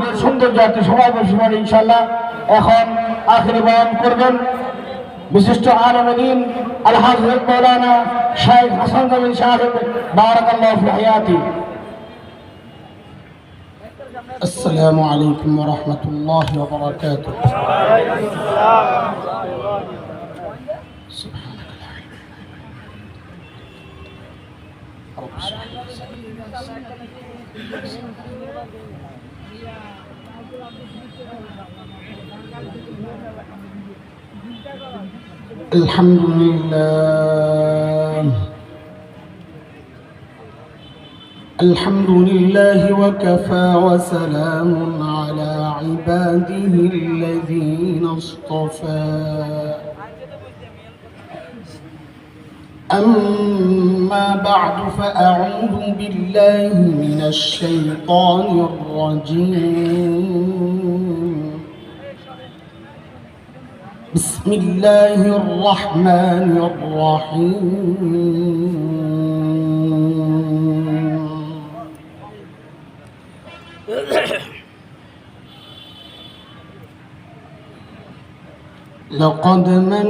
মাহফিলের সৌন্দর্য আপনি সবাই বসে পড়ে ইনশাআল্লাহ। এখন আখিরি বয়ান করবেন বিশিষ্ট আলমদ্দিন আল হাফিজ মাওলানা শাইখ হাসান জামিল সাহেব, বারাকাল্লাহু ফি হায়াতি। السلام عليكم ورحمة الله وبركاته. سبحانك لا علم رب اشرح لي صدري. الحمد لله الحمد لله وكفى وسلام على عباده الذين اصطفى. أما بعد فأعوذ بالله من الشيطان الرجيم. بسم الله الرحمن الرحيم. لقد من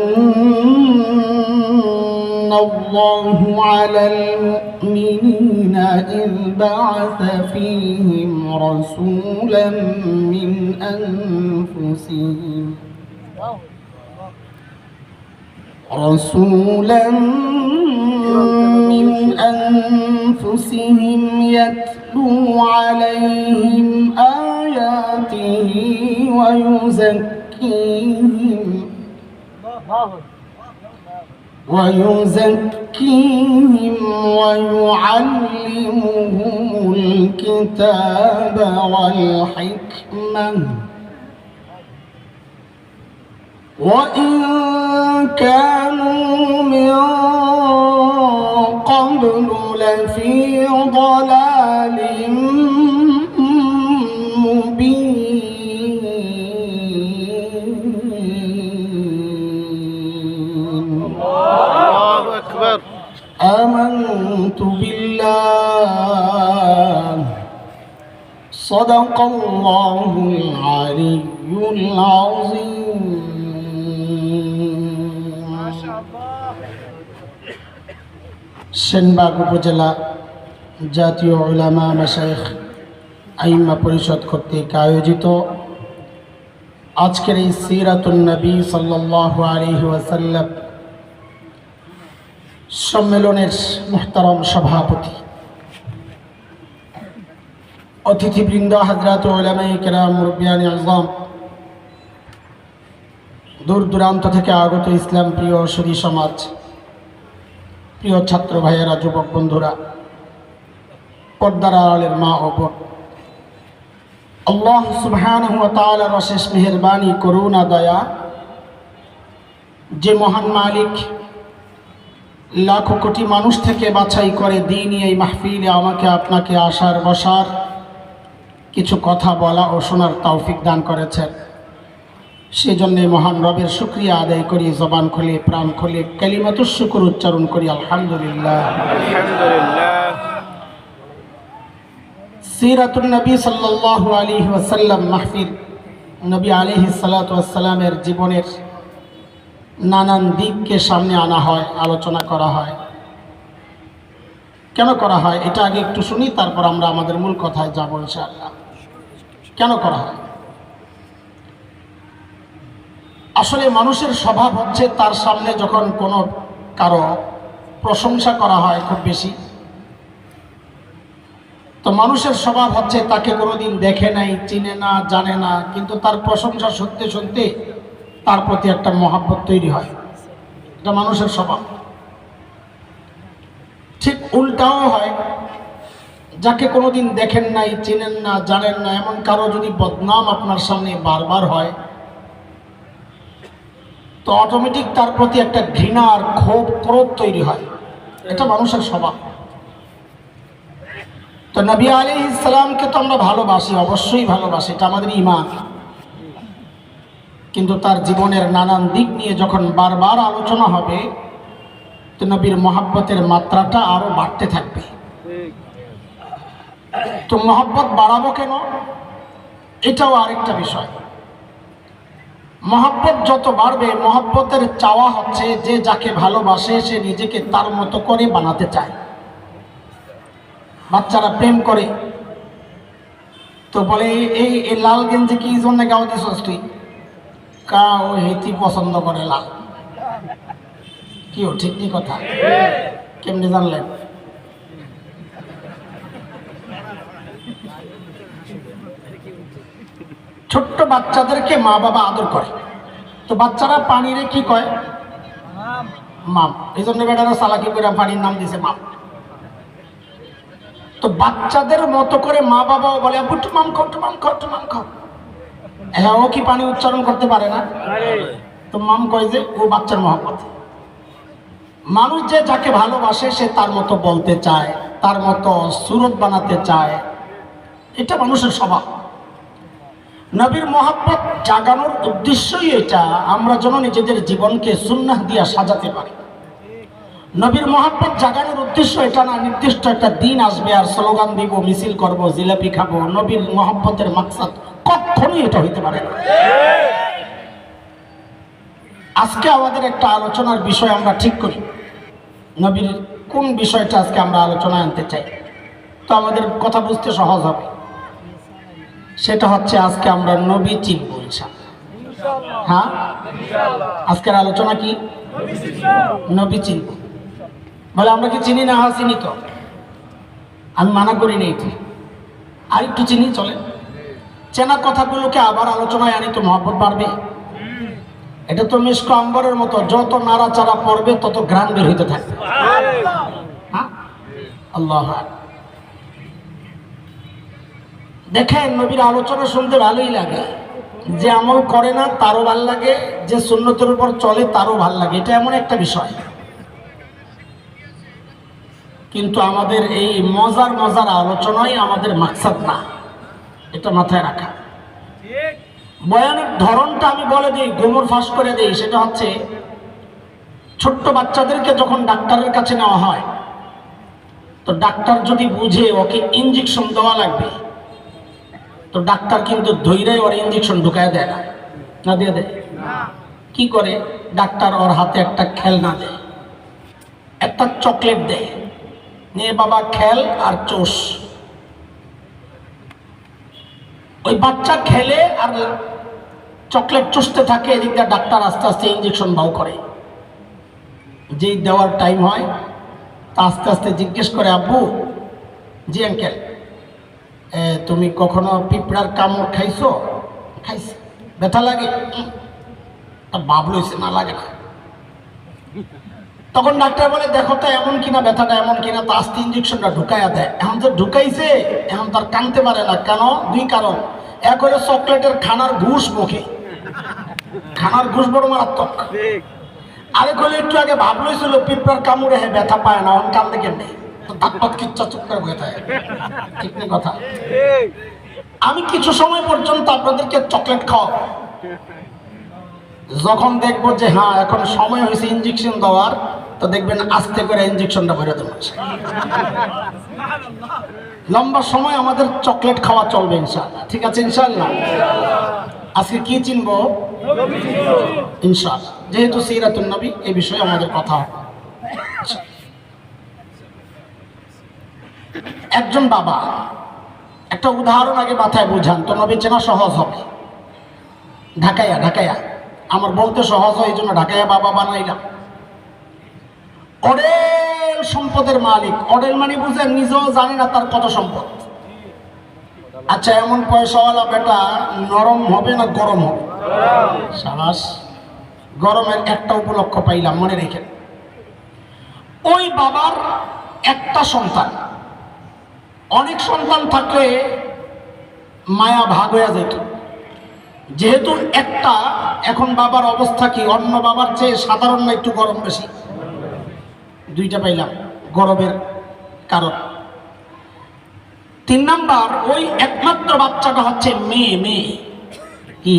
الله على المؤمنين إذ بعث فيهم رسولا من أنفسهم يتلو عليهم آياته ويزكيهم ويعلمهم الكتاب والحكمة وإن كانوا من قبل لفي ضلال مبين. الله أكبر. آمنت بالله صدق الله العلي العظيم. সেনবাগ উপজেলা জাতীয় উলামা মাশায়েখ আইম্মা পরিষদ কর্তৃক আয়োজিত আজকের এই সিরাতুন নবী সাল্লাল্লাহু আলাইহি ওয়াসাল্লাম সম্মেলনের মুহতারাম সভাপতি, অতিথিবৃন্দ, হযরত উলামায়ে কেরাম, মুরব্বিয়ানে আযম, দূর দূরান্ত থেকে আগত ইসলাম প্রিয় সুধী সমাজ, প্রিয় ছাত্র ভাইয়েরা, যুবক বন্ধুরা, পর্দার আড়ালের মা ও বোন, আল্লাহ সুবহানাহু ওয়া তাআলার অশেষ মেহেরবানি, করুণা, দয়া, যে মহান মালিক লাখো কোটি মানুষ থেকে বাছাই করে দ্বীনি এই মাহফিলে আমাকে আপনাকে আসার বসার, কিছু কথা বলা ও শোনার তৌফিক দান করেছেন। সেজন্য মহান রবের শুকরিয়া আদায় করি, জবান খুলে প্রাণ খুলে কালিমাতুশ শুকর উচ্চারণ করি, আলহামদুলিল্লাহ। আলহামদুলিল্লাহ। সিরাতুন নবী সাল্লাল্লাহু আলাইহি ওয়াসাল্লাম মাহফিল, নবী আলাইহিস সালাতু ওয়াস সালামের জীবনের নানান দিককে সামনে আনা হয়, আলোচনা করা হয়। কেন করা হয় এটা আগে একটু শুনি, তারপর আমরা আমাদের মূল কথায় যাব ইনশাআল্লাহ। কেন করা হয়? আসলে মানুষের স্বভাব হচ্ছে তার সামনে যখন কোনো কারো প্রশংসা করা হয় খুব বেশি, তো মানুষের স্বভাব হচ্ছে তাকে কোনোদিন দেখে নাই, চিনে না, জানে না, কিন্তু তার প্রশংসা শুনতে শুনতে তার প্রতি একটা মহাব্বত তৈরি হয়। এটা মানুষের স্বভাব। ঠিক উল্টাও হয়, যাকে কোনোদিন দেখেন নাই, চিনেন না, জানেন না, এমন কারো যদি বদনাম আপনার সামনে বারবার হয়, তো অটোমেটিক তার প্রতি একটা ঘৃণা আর ক্ষোভ, ক্রোধ তৈরি হয়। এটা মানুষের স্বভাব। তো নবী আলাইহিস সালামকে তো আমরা ভালোবাসি, অবশ্যই ভালোবাসি, এটা আমাদের ঈমান। কিন্তু তার জীবনের নানান দিক নিয়ে যখন বারবার আলোচনা হবে, তো নবীর মহব্বতের মাত্রাটা আরো বাড়তে থাকবে। তো মহব্বত বাড়াবো কেন? এটাও আরেকটা বিষয়। মহব্বত যত বাড়বে, মহব্বতের চাওয়া হচ্ছে যে যাকে ভালোবাসে সে নিজেকে তার মতো করে বানাতে চায়। বাচ্চারা প্রেম করে তো বলে এই লাল গেঞ্জি কি জন্য গাও দিছস তুই? কা ও হেতি পছন্দ করে লাল। কি ও ঠিক নি কথা? কেমনি জানলেন? ছোট্ট বাচ্চাদেরকে মা বাবা আদর করে, তো বাচ্চারা পানিরে কি কয়? মাম। এই জন্য বেটারা সালাকি করে পানির নাম দিছে মাম। তো বাচ্চাদের মতো করে মা বাবাও বলে একটু মাম খাও, একটু মাম খাও, একটু মাম খাও। হ্যাঁ, ও কি পানি উচ্চারণ করতে পারে না? তো মাম কয় যে ও বাচ্চার মহব্বত। মানুষ যে যাকে ভালোবাসে সে তার মতো বলতে চায়, তার মতো সুরত বানাতে চায়, এটা মানুষের স্বভাব। নবীর মহব্বত জাগানোর উদ্দেশ্যই এটা, আমরা যেন নিজেদের জীবনকে সুন্নাহ দিয়া সাজাতে পারি। নবীর মহব্বত জাগানোর উদ্দেশ্য এটা না নির্দিষ্ট একটা দিন আসবে আর স্লোগান দিব, মিছিল করব, জিলাপি খাবো। নবীর মহব্বতের মাকসাদ কখনোই এটা হইতে পারে না। আজকে আমাদের একটা আলোচনার বিষয় আমরা ঠিক করি, নবীর কোন বিষয়টা আজকে আমরা আলোচনায় আনতে চাই, তো আমাদের কথা বুঝতে সহজ হবে। সেটা হচ্ছে আজকে আমরা নবী চিনব ইনশাআল্লাহ। হ্যাঁ, আজকের আলোচনা কি? নবী চিনব। বলে আমরা কি চিনি না? হ্যাঁ চিনি তো, আমি মানা করি না। এটি আর একটু চিনি চলে। চেনা কথাগুলোকে আবার আলোচনায় আনি তো মহব্বত বাড়বে। এটা তো মিষ্ক আম্বরের মতো, যত নাড়াচাড়া পড়বে তত ঘ্রাণ বের হইতে থাকবে। হ্যাঁ, আল্লাহ। দেখেন, নবীর আলোচনা শুনতে ভালোই লাগে। যে আমল করে না তারও ভাল লাগে, যে সুন্নতের উপর চলে তারও ভাল লাগে। এটা এমন একটা বিষয়। কিন্তু আমাদের এই মজার মজার আলোচনাই আমাদের মাকসাদ না, এটা মাথায় রাখা। বয়ানের ধরনটা আমি বলে দিই, গোমর ফাঁস করে দিই। সেটা হচ্ছে ছোট্ট বাচ্চাদেরকে যখন ডাক্তারের কাছে নেওয়া হয়, তো ডাক্তার যদি বুঝে ওকে ইঞ্জেকশন দেওয়া লাগবে, তো ডাক্তার কিন্তু ধৈর্যই ওর ইঞ্জেকশন ঢুকায় দেয় না, না দিয়ে দেয়? কি করে? ডাক্তার ওর হাতে একটা খেলনা দেয়, একটা চকলেট দেয়, নিয়ে বাবা খেল আর চোষ। ওই বাচ্চা খেলে আর চকলেট চুষতে থাকে, এদিক দিয়ে ডাক্তার আস্তে আস্তে ইঞ্জেকশন বাউ করে। যেই দেওয়ার টাইম হয় তা আস্তে আস্তে জিজ্ঞেস করে, আব্বু, জি আঙ্কেল, তুমি কখনো পিঁপড়ার কামড় খাইছো? খাইছি। ব্যথা লাগে? বাবু লইছে, না লাগে না। তখন ডাক্তার বলে, দেখো তো এমন কিনা, ব্যথাটা এমন কিনা। তো আস্তে ইঞ্জেকশনটা ঢুকাইয়া দেয়। এখন তো ঢুকাইছে, এখন তার কানতে পারে না। কেন? দুই কারণ। এক হলো চকলেটের খানার ঘুষ মুখে, খানার ঘুষ বড় মারাত্মক। আরেক হলো একটু আগে ভাবলইছিল পিঁপড়ার কামড়ে হ্যাঁ ব্যথা পায় না, এখন কান্দে কেমনে? ঠিক না কথা? আমি কিছু সময় পর্যন্ত আপনাদেরকে চকলেট খাওয়াবো, যখন দেখবো যে হ্যাঁ এখন সময় হয়েছে ইঞ্জেকশন দেওয়ার, তো দেখবেন আস্তে করে ইঞ্জেকশনটা ভরে দেবো। লম্বা সময় আমাদের চকলেট খাওয়া চলবে ইনশাআল্লাহ। ঠিক আছে ইনশাআল্লাহ। আজকে কি চিনবো? ইনশাআল্লাহ। যেহেতু সিরাতুন নবী, এই বিষয়ে আমাদের কথা হবে। একজন বাবা, একটা উদাহরণ আগে মাথায় বুঝান তো নবী চেনা সহজ হবে। ঢাকাইয়া, ঢাকাইয়া আমার বলতে সহজ হয়, এই জন্য ঢাকাইয়া বাবা বানাইলাম। অডেল সম্পদের মালিক। অডেল মানে বুঝেন, নিজেও জানে না তার কত সম্পদ। আচ্ছা, এমন পয়সাওয়ালা বেটা নরম হবে না গরম হবে? সাবাস। গরমের একটা উপলক্ষ পাইলাম, মনে রেখেন। ওই বাবার একটা সন্তান, অনেক সন্তান থাকলে মায়া ভাগ হয়ে যেত। যেহেতু একটা, এখন বাবার অবস্থা কি? অন্য বাবার চেয়ে সাধারণ না একটু গরম বেশি? দুইটা পাইলাম, গরমের কারণ। 3 নাম্বার, ওই একমাত্র বাচ্চাটা হচ্ছে মেয়ে। মেয়ে কি?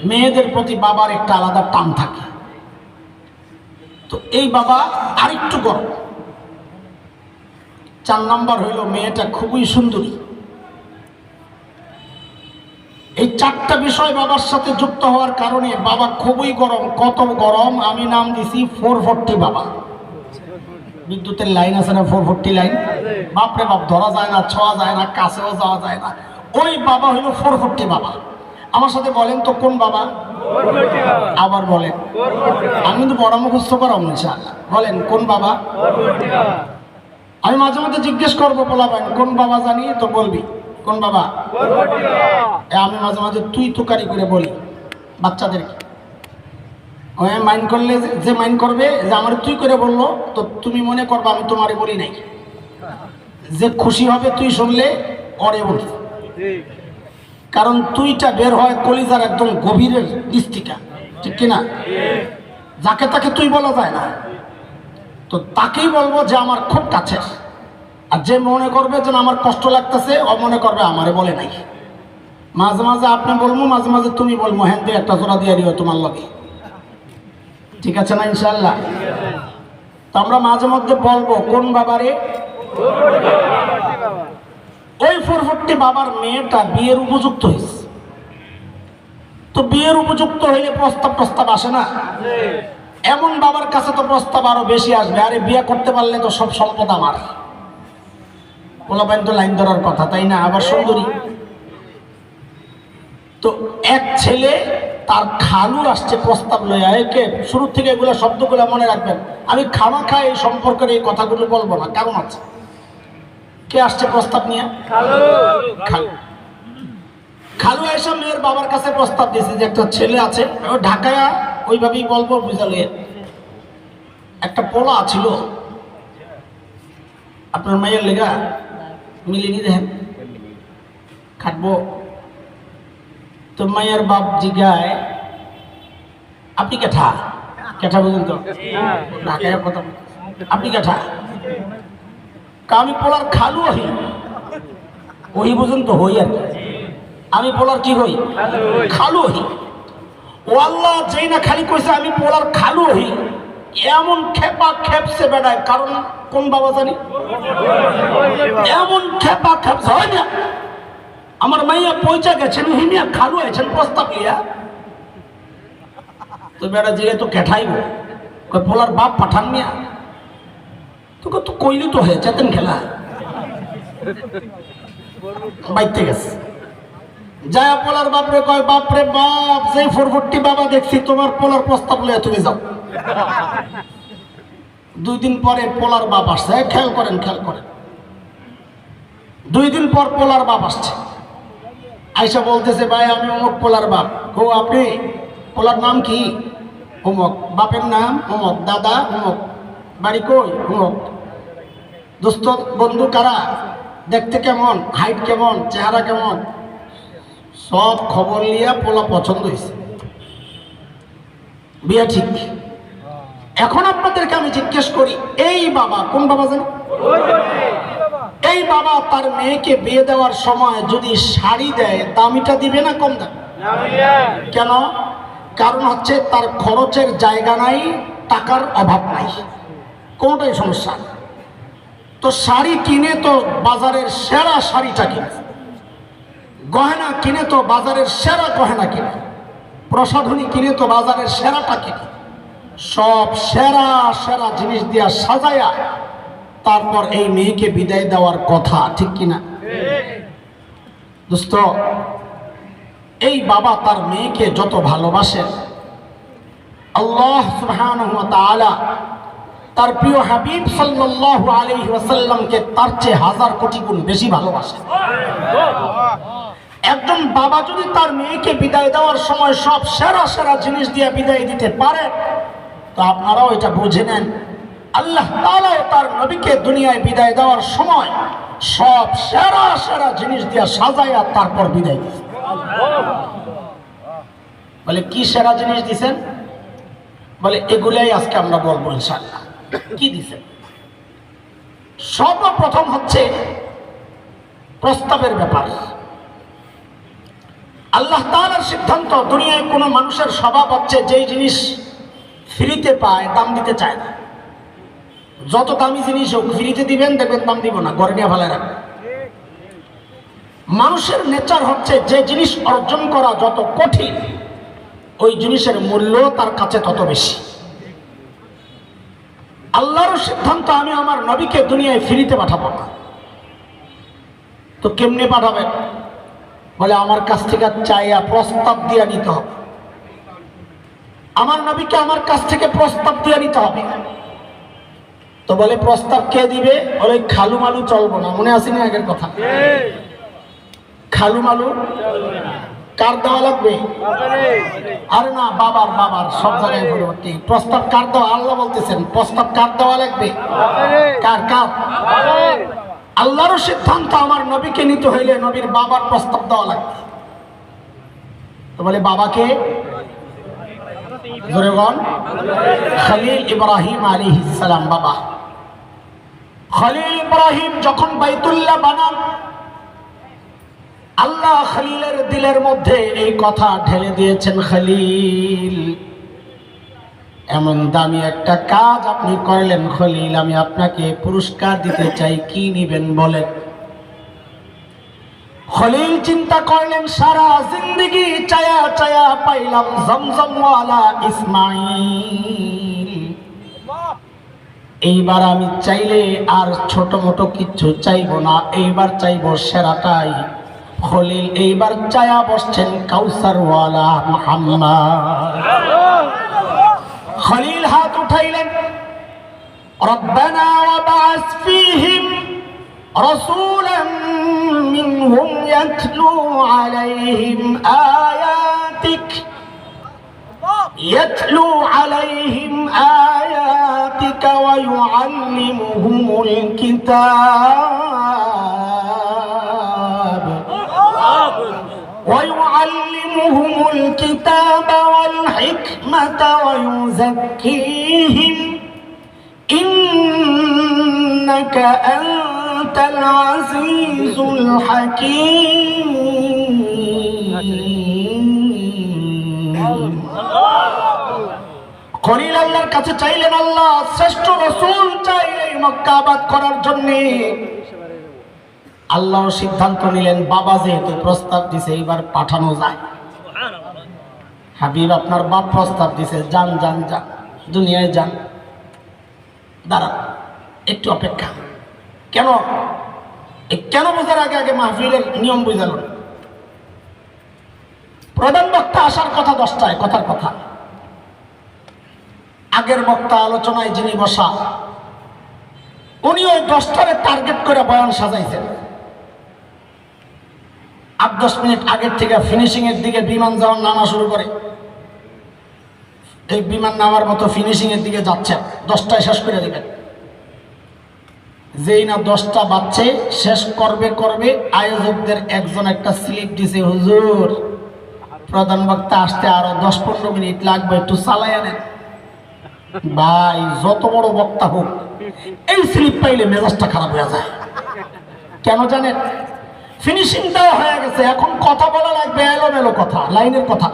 মেয়েদের প্রতি বাবার একটা আলাদা টান থাকে। তো এই বাবা আরেকটু গরম। 4 নাম্বার হইল মেয়েটা খুবই সুন্দরী। এই চারটা বিষয় বাবার সাথে যুক্ত হওয়ার কারণে বাবা খুবই গরম। কত গরম, আমি নাম দিছি 440 বাবা। বিদ্যুতের লাইন আছে না, 440 লাইন, বাপরে বাপ, ধরা যায় না, ছোঁয়া যায় না, কাছেও যাওয়া যায় না। ওই বাবা হইল 440 বাবা। আমার সাথে বলেন তো কোন বাবা? আবার বলেন, আমি কিন্তু বড় মুখস্থ করা ইনশাআল্লাহ। বলেন কোন বাবা? আমি মাঝে মধ্যে জিজ্ঞেস করবো, বলাবেন কোন বাবা জানি, তো বলবি কোন বাবা। আমি মাঝে মাঝে তুই তুকারি করে বলি বাচ্চাদেরকে। মাইন্ড করলে, যে মাইন্ড করবে যে আমার তুই করে বললো, তো তুমি মনে করবা আমি তোমারে বলি নাই। যে খুশি হবে তুই শুনলে অরে বলি, কারণ তুইটা বের হয় কলিজার একদম গভীরের নিচ থেকে, ঠিক কিনা? যাকে তাকে তুই বলা যায় না, তো তাকেই বলবো যে আমার খুব কাছের। আর যে মনে করবে যে আমার কষ্ট লাগতেছে, ও মনে করবে আমারে বলে নাই। মাঝে মাঝে আপনি বলবো, মাঝে মাঝে তুমি বলবো, হ্যাঁ দিয়ে একটা জোড়া দিয়ে দিও তোমার লগে, ঠিক আছে না ইনশাআল্লাহ? তো আমরা মাঝে মধ্যে বলবো কোন বাবারে? ওই 440 বাবার মেয়েটা বিয়ের উপযুক্ত হয়েছে। তো বিয়ের উপযুক্ত হইলে প্রস্তাব আসে না? এমন বাবার কাছে তো প্রস্তাব আরো বেশি আসবে। আরে বিয়ে করতে পারলে তো সব সম্পদ আমার। বলবেন তো লাইন ধরার কথা, তাই না? আবার সুন্দরী। তো এক ছেলে, তার খালু আসছে প্রস্তাব লইয়া। একে শুরু থেকে এগুলো শব্দগুলো মনে রাখবেন। আমি খামাখা এই সম্পর্কের এই কথাগুলো বলবো না, কারণ আছে। কে আসছে প্রস্তাব নিয়ে? খালু। খালু এসে মেয়ের বাবার কাছে প্রস্তাব দিয়েছে যে একটা ছেলে আছে, ঢাকায়, ওইভাবেই বলবো, বুঝালে একটা পোলা ছিল আপনার মায়ের লেগা, মিলিনি দেখেন খাটবো। তো মায়ের বাপ জিগায়, আপনি কেঠা? কেঠা বুঝুন তো, ঢাকায় কথা, আপনি কেঠা? আমি পোলার খালু হই। ওই বুঝুন তো, হই আর আমি পোলার কি হই? খালু হই। ও আল্লাহ, যেই না খালি কইছে আমি পোলার খালু হই, এমন খেপা খেপছে বেড়ায়। কারণ কোন বাবা জানি? এমন খেপা খেপছে হয় না। আমার মাইয়া পয়সা গেছেন, হিমিয়া খালু আছেন প্রস্তাব লিয়া। তো বেড়া জিগে তো কেঠাইব, পোলার বাপ পাঠান মিয়া। তোকে তো কইলি তো হয়ে চেতেন খেলা বাইতে গেছে। যায় পোলার বাপরে কয়, বাপরে বাপ, যে 440 বাবা দেখছি, তোমার পোলার প্রস্তাব লইয়া তুমি যাও। 2 দিন পরে পোলার বাপ আসছে। খেয়াল করেন, খেয়াল করেন। 2 দিন পর পোলার বাপ আসছে। আইসা বলতেছে, ভাই আমি অমুক পোলার বাপ। ও আপনি? পোলার নাম কি? অমুক। বাপের নাম অমুক, দাদা অমুক, বাড়ি কই? অমুক। দোস্ত বন্ধু কারা? দেখতে কেমন, হাইট কেমন, চেহারা কেমন, সব খবর নিয়ে পোলা পছন্দ হয়েছে, বিয়ে ঠিক। এখন আপনাদেরকে আমি জিজ্ঞেস করি, এই বাবা কোন বাবা জানেন? এই বাবা তার মেয়েকে বিয়ে দেওয়ার সময় যদি শাড়ি দেয়, দামিটা দিবে না কম দাম? কেন? কারণ হচ্ছে তার খরচের জায়গা নাই, টাকার অভাব নাই, কোনটাই সমস্যা। তো শাড়ি কিনে তো বাজারের সেরা শাড়িটা কিনে, গয়না কিনে তো বাজারের সেরা গয়না কিনে, প্রসাধনী কিনে তো বাজারের সেরাটা কিনে, সব সেরা সেরা জিনিস দিয়া সাজায়া তারপর এই মেয়েকে বিদায় দেওয়ার কথা, ঠিক কিনা? দোস্ত, এই বাবা তার মেয়েকে যত ভালোবাসেন, আল্লাহ সুবহানাহু ওয়া তাআলা তার প্রিয় হাবিব সাল্লাল্লাহু আলাইহি ওয়াসাল্লামকে তার চেয়ে 1000 কোটি গুণ বেশি ভালোবাসেন। একজন বাবা যদি তার মেয়েকে বিদায় দেওয়ার সময় সব সেরা সেরা জিনিস দিয়ে বিদায় দিতে পারে, তো আপনারাও এটা বুঝে নেন, আল্লাহ তাআলা তার নবীকে দুনিয়ায় বিদায় দেওয়ার সময় সব সেরা সেরা জিনিস দিয়ে সাজায়া তারপর বিদায় দিয়েছেন। বলে কি সেরা জিনিস দিয়েছেন? বলে এগুলাই আজকে আমরা বলবো ইনশাআল্লাহ। কি দিয়েছেন? সর্বপ্রথম হচ্ছে প্রস্তাবের ব্যাপার। আল্লাহ তাআলার সিদ্ধান্ত, দুনিয়ায় কোনো মানুষের স্বভাব হচ্ছে যেই জিনিস ফ্রিতে পায় দাম দিতে চায় না। যত দামি জিনিস হোক ফ্রিতে দিবেন, দেখবেন দাম দিব না, ঘরে নিয়ে ফেলায় রাখবেন। মানুষের নেচার হচ্ছে যে জিনিস অর্জন করা যত কঠিন ওই জিনিসের মূল্য তার কাছে তত বেশি। আল্লাহর সিদ্ধান্ত আমি আমার নবীকে দুনিয়ায় ফিরিতে পাঠাবো না। তো কেমনে পাঠাবেন? বলে আমার কাছ থেকে চাইয়া প্রস্তাব দিয়ে নিতে হবে। আমার নবীকে আমার কাছ থেকে প্রস্তাব দিয়ে নিতে হবে। তো বলে প্রস্তাব কে দিবে? বলে খালু মালু চলবো না। মনে আছে না আগের কথা? খালু মালু কার দেওয়া লাগবে? আরে না, বাবার বাবার সব জায়গায় পরিবর্তী। প্রস্তাব কার দেওয়া? আল্লাহ বলতেছেন প্রস্তাব কার দেওয়া লাগবে? কার কার? আল্লাহর সিদ্ধান্ত আমার নবীকে নিতে হইলে নবীর বাবার প্রস্তাব দেওয়া লাগবে। তো বলে বাবাকে জোরে বল। খলিল ইব্রাহিম আলাইহিস সালাম বাবা। খলিল ইব্রাহিম যখন বাইতুল্লাহ বানান, আল্লাহ খলিলের দিলের মধ্যে এই কথা ঢেলে দিয়েছেন, খলিল এমন দামি একটা কাজ আপনি করলেন খলিল, আমি আপনাকে পুরস্কার দিতে চাই, কি নিবেন বলেন। খলিল চিন্তা করলেন সারা জিন্দেগি চায়া চায়া পাইলাম জমজমওয়ালা ইসমাইল, এইবার আমি চাইলে আর ছোট মোটো কিচ্ছু চাইবো না, এইবার চাইবো সেরাটাই। খলিল এইবার চায়া বসছেন কাউসারওয়ালা মুহাম্মদ। খলিল হাত উঠাইলেন, রব্বানা ওয়াবআস ফীহিম রাসূলান মিনহুম ইয়াতলু আলাইহিম আয়াতিকা ওয়া ইউআল্লিমুহুমুল কিতাব والحكمة ويزكيهم إنك أنت العزيز الحكيم। খলিল আল্লাহর কাছে চাইলেন, আল্লাহ শ্রেষ্ঠ রাসূল চাই এই মক্কা আবাদ করার জন্য। আল্লাহ সিদ্ধান্ত নিলেন বাবা যেহেতু প্রস্তাব দিছে এইবার পাঠানো যায়। হাবিব আপনার বাপ প্রস্তাব দিছে, যান যান যান, দুনিয়ায় যান। দাঁড়ান একটু অপেক্ষা। কেন? কেন বোঝার আগে আগে মাহফিলের নিয়ম বুঝাল। প্রধান বক্তা আসার কথা 10টায়, কথার কথা। আগের বক্তা আলোচনায় যিনি বসা উনি ওই 10টারে টার্গেট করে বয়ান সাজাইছেন। 8-10 মিনিট আগের থেকে ফিনিশিং এর দিকে বিমান যখন নামা শুরু করে, এই বিমান নামার মতো ফিনিশিং এর দিকে যাচ্ছে, 10টায় শেষ করে দিবেন। যেই না 10টা বাজছে শেষ করবে আয়োজকদের একজন একটা স্লিপ দিছে, হুজুর প্রধান বক্তা আসতে আরো 10-15 মিনিট লাগবে, একটু চালাই আনেন। ভাই যত বড় বক্তা হোক এই স্লিপ পাইলে মেজাজটা খারাপ হয়ে যায়। কেন জানেন? ফিনিশিং দেওয়া হয়ে গেছে, এখন কথা বলা লাগবে এলোমেলো কথা, লাইনের কথা,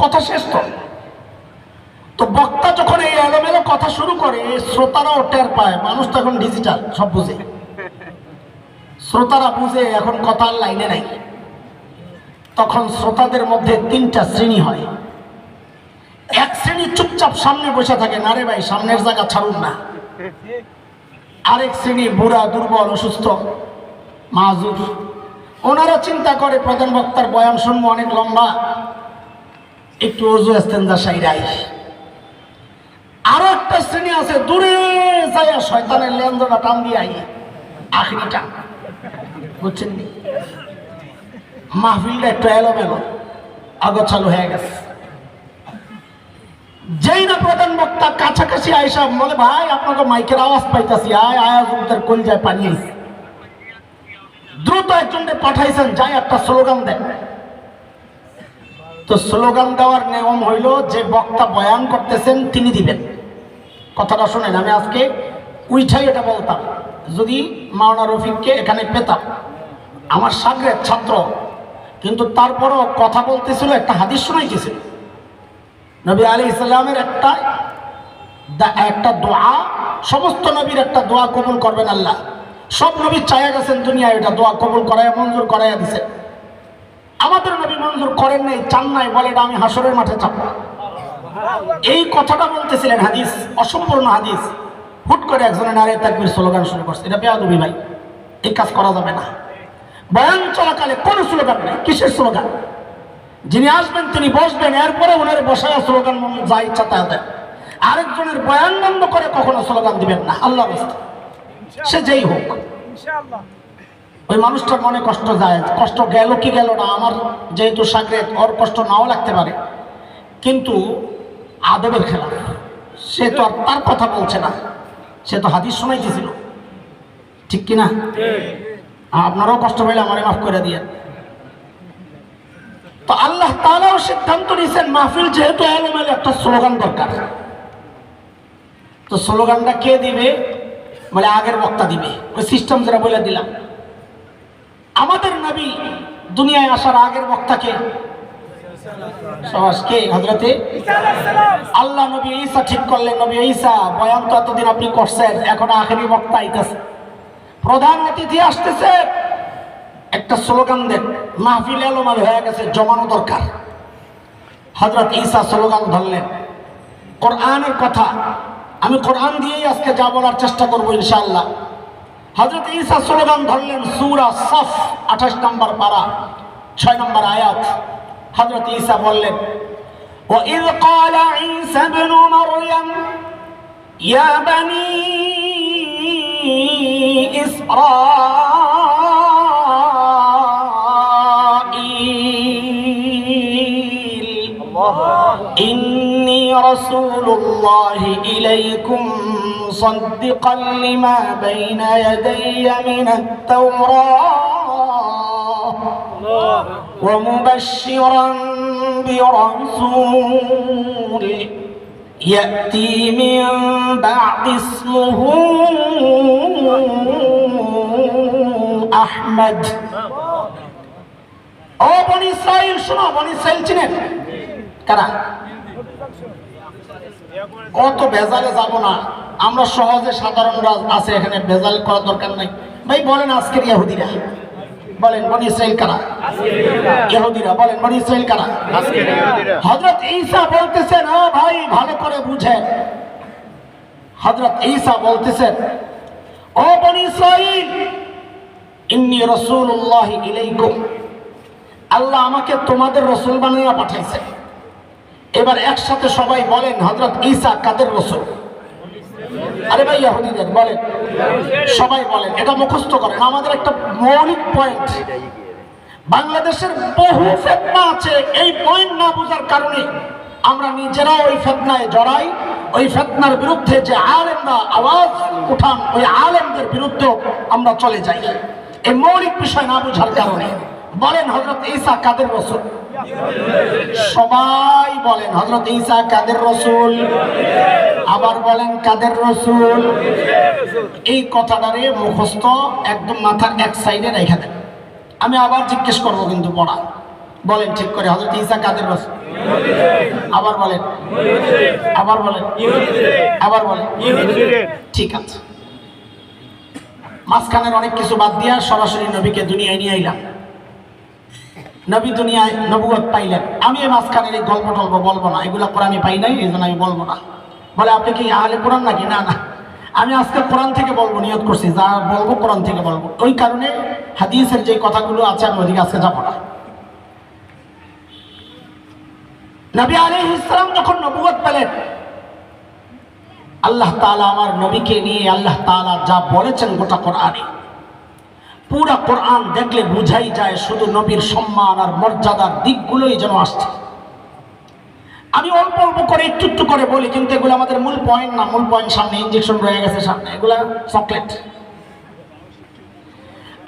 কথা শেষ। তো বক্তা যখন এই এলোমেলো কথা শুরু করে শ্রোতারাও টের পায়। মানুষ তো এখন ডিজিটাল, সব বুঝে, শ্রোতারা বুঝে এখন কথার লাইনে নাই। তখন শ্রোতাদের মধ্যে 3টা শ্রেণী হয়। এক শ্রেণী চুপচাপ সামনে বসে থাকে, না রে ভাই সামনের জায়গা ছাড়ুন না। আরেক শ্রেণী বুড়া, দুর্বল, অসুস্থ, মাযুর, ওনারা চিন্তা করে প্রধান বক্তার বয়ান শুনবো অনেক লম্বা, একটু ওযু ইস্তেনজা সাইরাই। আরো একটা শ্রেণী আছে দূরে যায় শয়তানের লেনজোড়া টান দিয়ে আই, আখিরি টান, বুঝছেন? মাহফিলটা একটু এলোমেলো আগোছালো হয়ে গেছে। যেই না প্রধান বক্তা কাছাকাছি আইসা বলে, ভাই আপনাকে মাইকের আওয়াজ পাইতাছি, আয়াজুদের কলজায় পানি আইছে, দ্রুত একজনকে পাঠাইছেন, যাই একটা স্লোগান দেন। তো স্লোগান দেওয়ার নিয়ম হইল যে বক্তা বয়ান করতেছেন তিনি দিবেন। কথাটা শুনেন, আমি আজকে উইঠাই এটা বলতাম, যদি মাওলানা রফিককে এখানে পেতাম, আমার সাগরের ছাত্র, কিন্তু তারপরও কথা বলতেছিল, একটা হাদিস শোনাইতেছিল। নবী আলাইহিস সালামের একটা দোয়া, সমস্ত নবীর একটা দোয়া কবুল করবেন আল্লাহ, সব নবী চায়া গেছেন দুনিয়ায়, এটা দোয়া কবুল করায় মঞ্জুর করাইয়া দিছে। আমাদের নবী মঞ্জুর করেন নাই, চান নাই, বলে এটা আমি হাসরের মাঠে চাপ। এই কথাটা বলতেছিলেন, হাদিস অসম্পূর্ণ হাদিস। হুট করে একজনের নারে তাকবীর স্লোগান শুরু করছে, এটা বেয়াদবি ভাই, এই কাজ করা যাবে না। বয়ান চলাকালে কোনো স্লোগান নেই। কিসের স্লোগান? যিনি আসবেন তিনি বসবেন, এরপরে ওনার বসায় স্লোগান যা ইচ্ছা তা দেন। আরেকজনের বয়ান বন্ধ করে কখনো স্লোগান দিবেন না, আল্লাহর রাস্তায়, সে যেই হোক। ওই মানুষটার মনে কষ্ট যায়, কষ্ট গেল কি গেল না, আমার যেহেতু সাগরেদ, ওর কষ্ট নাও লাগতে পারে, কিন্তু আদবের খেলা, সে তো আর তার কথা বলছে না, সে তো হাদিস শোনাইতেছিল, ঠিক কিনা? আপনারাও কষ্ট পাইলে আমারে মাফ করে দিয়ে। তো আল্লাহ তাআলাও সিদ্ধান্ত নিয়েছেন, মাহফিল যেহেতু এলোমেলো, একটা স্লোগান দরকার। তো স্লোগানটা কে দিবে? বলে আগের বক্তা দিবে। ওই সিস্টেম যেটা বলে দিলাম। আমাদের নবী দুনিয়ায় আসার আগের বক্তাকে কে? হযরতে আল্লাহ নবী ঈসা ঠিক করলেন, নবী ঈসা বয়ান তো এতদিন আপনি করছেন, এখন আখেরি বক্তা আইতেছে, প্রধান অতিথি আসতেছে, একটা স্লোগান দেন। মাহফিল এলোমেলো হয়ে গেছে, জমানো দরকার। হযরত ঈসা স্লোগান ধরলেন, কোরআনের কথা। আমি কোরআন দিয়েই আজকে যা বলার চেষ্টা করবো ইনশাআল্লাহ। হযরত ঈসা স্লোগান ধরলেন, সূরা সফ 28 নম্বর পারা 6 নম্বর আয়াত। হযরত ঈসা বললেন, وَإِذْ قَالَ عِيسَى ابْنُ مَرْيَمَ يَا بَنِي إِسْرَائِيلَ إِنِّي رَسُولُ اللَّهِ إِلَيْكُمْ مُصَدِّقًا لِمَا بَيْنَ يَدَيَّ مِنَ التَّوْرَاةِ وَمُبَشِّرًا برسول يأتي من بعد اسمه أحمد। ও বনি ইসরাইল শোনো, বনি ইসরাইল চিনেন কারা? কত ভেজালে যাব না আমরা, সহজে সাধারণরা আছে এখানে, ভেজাল করার দরকার নাই ভাই। বলেন আজকের ইহুদিরা, বলেন বনি ইসরাইল কারা? ইহুদিরা। বলেন বনি ইসরাইল কারা? হযরত ঈসা বলতেছেন, ও ভাই ভালো করে বুঝেন, হযরত ঈসা বলতেছেন, ও বনি ইসরাইল, ইন্নী রাসূলুল্লাহ ইলাইকুম, আল্লাহ আমাকে তোমাদের রাসূল বানিয়ে পাঠাইছে। এবার একসাথে সবাই বলেন, হযরত ঈসা কাদের রাসূল? আরে ভাই ইহুদিদের, বলেন সবাই বলেন, এটা মুখস্থ করেন। আমাদের একটা মৌলিক পয়েন্ট, বাংলাদেশের বহু ফিতনা আছে, এই পয়েন্ট না বোঝার কারণে আমরা নিজেরাও ওই ফিতনায় জড়াই। ওই ফিতনার বিরুদ্ধে যে আলেমরা আওয়াজ উঠান, ওই আলেমদের বিরুদ্ধে আমরা চলে যাই, এই মৌলিক বিষয় না বোঝার কারণে। বলেন হযরত ঈসা কাদের রাসূল? সবাই বলেন হযরত ঈসা কাদের রাসূল? আবার বলেন কাদের রাসূল? এই কথাটারে মুখস্থ একদম মাথার এক সাইডে রেখে দেন। আমি আবার জিজ্ঞেস করবো কিন্তু পড়া, বলেন ঠিক করে, হযরত ঈসা কাদের রাসূল? আবার বলেন, আবার বলেন, আবার বলেন। ঠিক আছে, মাঝখানের অনেক কিছু বাদ দিয়া সরাসরি নবীকে দুনিয়ায় নিয়ে আইলাম। নবী দুনিয়ায় নবুয়ত পাইলেন। আমি এই মাঝখানের এই গল্প টল্প বলবো না, এগুলো কোরআনে পাই নাই, এই জন্য আমি বলবো না। বলে আপনি কি আহলে কোরআন নাকি? না না, আমি আজকে কোরআন থেকে বলবো, নিয়ত করছি, যা বলবো কোরআন থেকে বলবো। ওই কারণে হাদিসের যে কথাগুলো আছে আমি ওদিকে আজকে যাবো না। নবী আলাইহিস সালাম যখন নবুয়ত পেলেন, আল্লাহ তাআলা আমার নবীকে নিয়ে আল্লাহ তাআলা যা বলেছেন গোটা কোরআনে, পুরা কোরআন দেখলে বুঝাই যায় শুধু নবীর সম্মান আর মর্যাদার দিকগুলোই যেন আসছে। আমি অল্প অল্প করে একটু একটু করে বলি, কিন্তু এগুলো আমাদের মূল পয়েন্ট না। মূল পয়েন্ট সামনে, ইনজেকশন রয়ে গেছে সামনে, এগুলা চকলেট।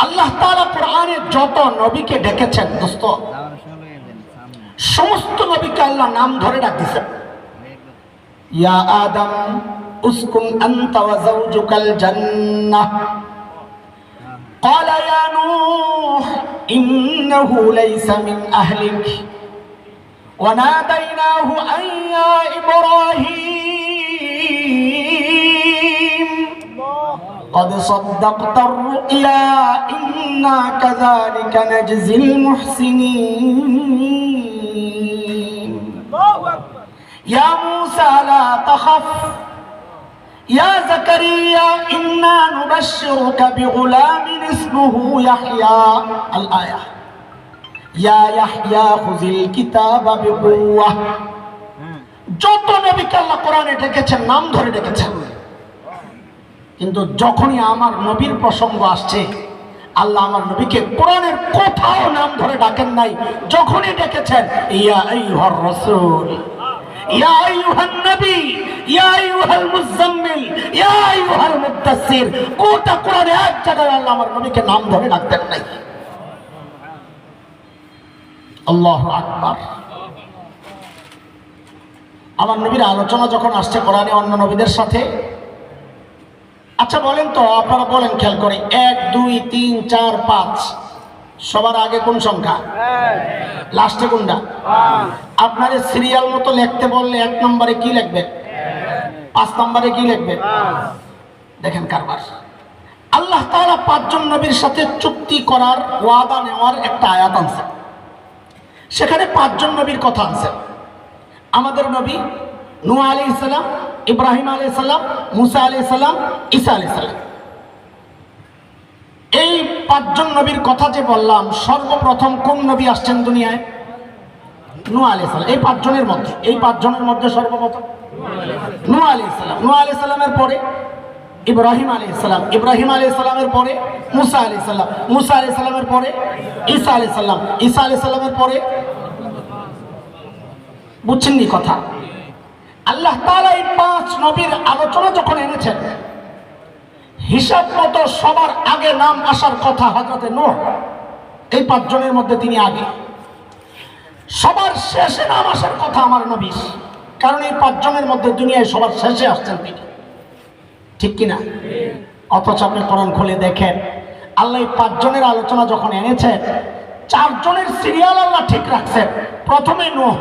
আল্লাহ তাআলা কোরআনে যত নবীকে ডেকেছেন দোস্ত, সমস্ত নবীকে আল্লাহ নাম ধরে ডাকতেছেন। ইয়া আদম উসকুন আনতা ওয়া যাওজুকাল জান্নাহ, قال يا نوح إنه ليس من أهلك وناديناه أن يا إبراهيم قد صدقت الرؤيا إنا كذلك نجزي المحسنين يا موسى لا تخف يا زكريا إنا نبشرك بغلام اسمه يحيى الآية يا يحيى خذ الكتاب بقوة যত নবীকে আল্লাহ কোরআনে ডেকেছেন নাম ধরে ডেকেছেন, কিন্তু যখনই আমার নবীর প্রসঙ্গ আসছে আল্লাহ আমার নবীকে কোরআনের কোথাও নাম ধরে ডাকেন নাই। যখনই ডেকেছেন ইয়া আইয়ুহার রাসূল, ইয়া আইয়ুহান নবী, ইয়া আইয়ুহাল মুযাম্মিল, ইয়া আইয়ুহাল মুদ্দাসসির, গোটা কোরআনে এক জায়গায় আল্লাহ আমার নবীকে নাম ধরে ডাকতেন নাই। আল্লাহু আকবার। আমার নবীর আলোচনা যখন আসছে কোরআনে অন্য নবীদের সাথে, আচ্ছা বলেন তো, আপনারা বলেন খেয়াল করে, 1 2 3 4 5 সবার আগে কোন সংখ্যা, লাস্টে কোনটা? আপনারে সিরিয়াল মতো লিখতে বললে 1 নম্বরে কি লিখবেন, 5 নম্বরে কি লিখবেন? দেখেন কারবার। আল্লাহ তাআলা 5 জন নবীর সাথে চুক্তি করার ওয়াদা নেওয়ার একটা আয়াত আনছে, সেখানে 5 জন নবীর কথা আনছে। আমাদের নবী নূহ আলাইহিস সালাম, ইব্রাহিম আলাইহিস সালাম, মুসা আলাইহিস সালাম, ঈসা আলাইহিস সালাম, এই 5 জন নবীর কথা যে বললাম, সর্বপ্রথম কোন নবী আসছেন দুনিয়ায়? নূহ আলাইহিস সালাম। এই 5 জনের মধ্যে সর্বপ্রথম নূহ আলাইহিস সালাম। নূহ আলাইহিস সালামের পরে ইব্রাহিম আলাইহিস সালাম, ইব্রাহিম আলাইহিস সালামের পরে মুসা আলাইহিস সালাম, মুসা আলাইহিস সালামের পরে ঈসা আলাইহিস সালাম, ঈসা আলাইহিস সালামের পরে, বুঝছেন নি কথা? আল্লাহ তাআলা এই 5 নবীর আলোচনা যখন এনেছেন, হিসাব মতো সবার আগে নাম আসার কথা হযরতে নূহ। এই 5 জনের মধ্যে তিনি আগে। সবার শেষে নাম আসার কথা আমার নবীর, কারণ এই 5 জনের মধ্যে দুনিয়ায় সবার শেষে আসছেন তিনি, ঠিক কিনা? অথচ আপনি কোরআন খুলে দেখেন, আল্লাহ এই 5 জনের আলোচনা যখন এনেছেন, 4 জনের সিরিয়াল আল্লাহ ঠিক রাখছেন। প্রথমে নূহ,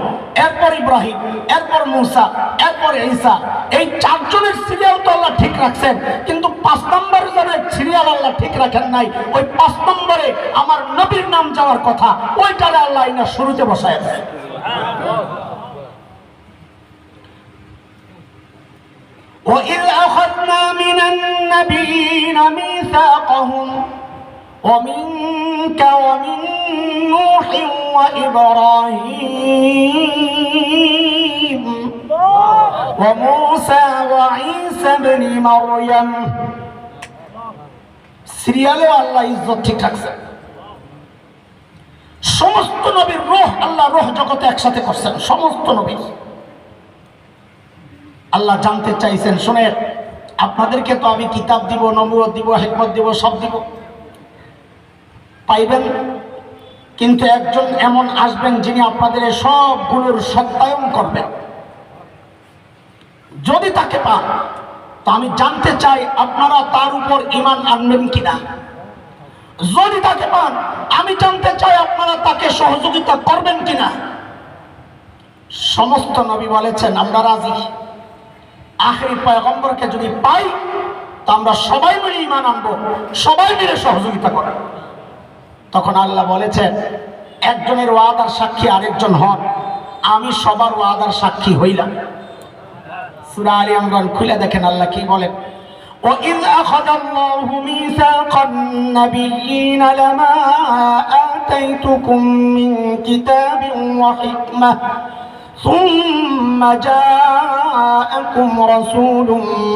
এরপর ইব্রাহিম, এরপর মুসা, এরপর ঈসা। এই 4 জনের সিরিয়াল তো আল্লাহ ঠিক রাখছেন, কিন্তু 5 নম্বর জনের সিরিয়াল আল্লাহ ঠিক রাখেন নাই। ওই 5 নম্বরে আমার নবীর নাম যাওয়ার কথা, ওইটারে আল্লাহ ইনা শুরুতে বসায় দেয়। وَإِذْ أَخَذْنَا مِنَ النَّبِيِّينَ مِيثَاقَهُمْ وَمِنْكَ وَمِنْ نُوحٍ وَإِبْرَاهِيمَ وَمُوسَى وَعِيسَى ابْنِ مَرْيَمَ। সিরিয়ালে আল্লাহ ইজ্জত ঠিক রাখছেন। সমস্ত নবীর রূহ আল্লাহ রূহ জগতে একসাথে করছেন, সমস্ত নবীর। আল্লাহ জানতে চাইছেন, শুনেন, আপনাদেরকে তো আমি কিতাব দিব, নবুয়ত দিব, হিকমত দিব, সব দিব, পাইবেন, কিন্তু একজন এমন আসবেন যিনি আপনাদের সবগুলোর সত্যায়ন করবেন। যদি তাকে পান, তো আমি জানতে চাই আপনারা তার উপর ঈমান আনবেন কিনা। যদি তাকে পান, আমি জানতে চাই আপনারা তাকে সহযোগিতা করবেন কিনা। সমস্ত নবী বলেছেন আমরা রাজি। আখেরি পয়গম্বরকে যদি পাই, তো আমরা সবাই মিলে ঈমান আনবো, সবাই মিলে সহযোগিতা করব। তখন আল্লাহ বলেছেন, একজনের ওয়াদার সাক্ষী আরেকজন হন, আমি সবার ওয়াদার সাক্ষী হইলাম। সূরা আলী ইমরান খুলে দেখেন আল্লাহ কি বলেন, وَإِذْ أَخَذَ اللَّهُ مِيثَاقَ النَّبِيِّينَ لَمَا آتَيْتُكُم مِّن كِتَابٍ وَحِكْمَةٍ ثُمَّ جَاءَكُمْ رَسُولٌ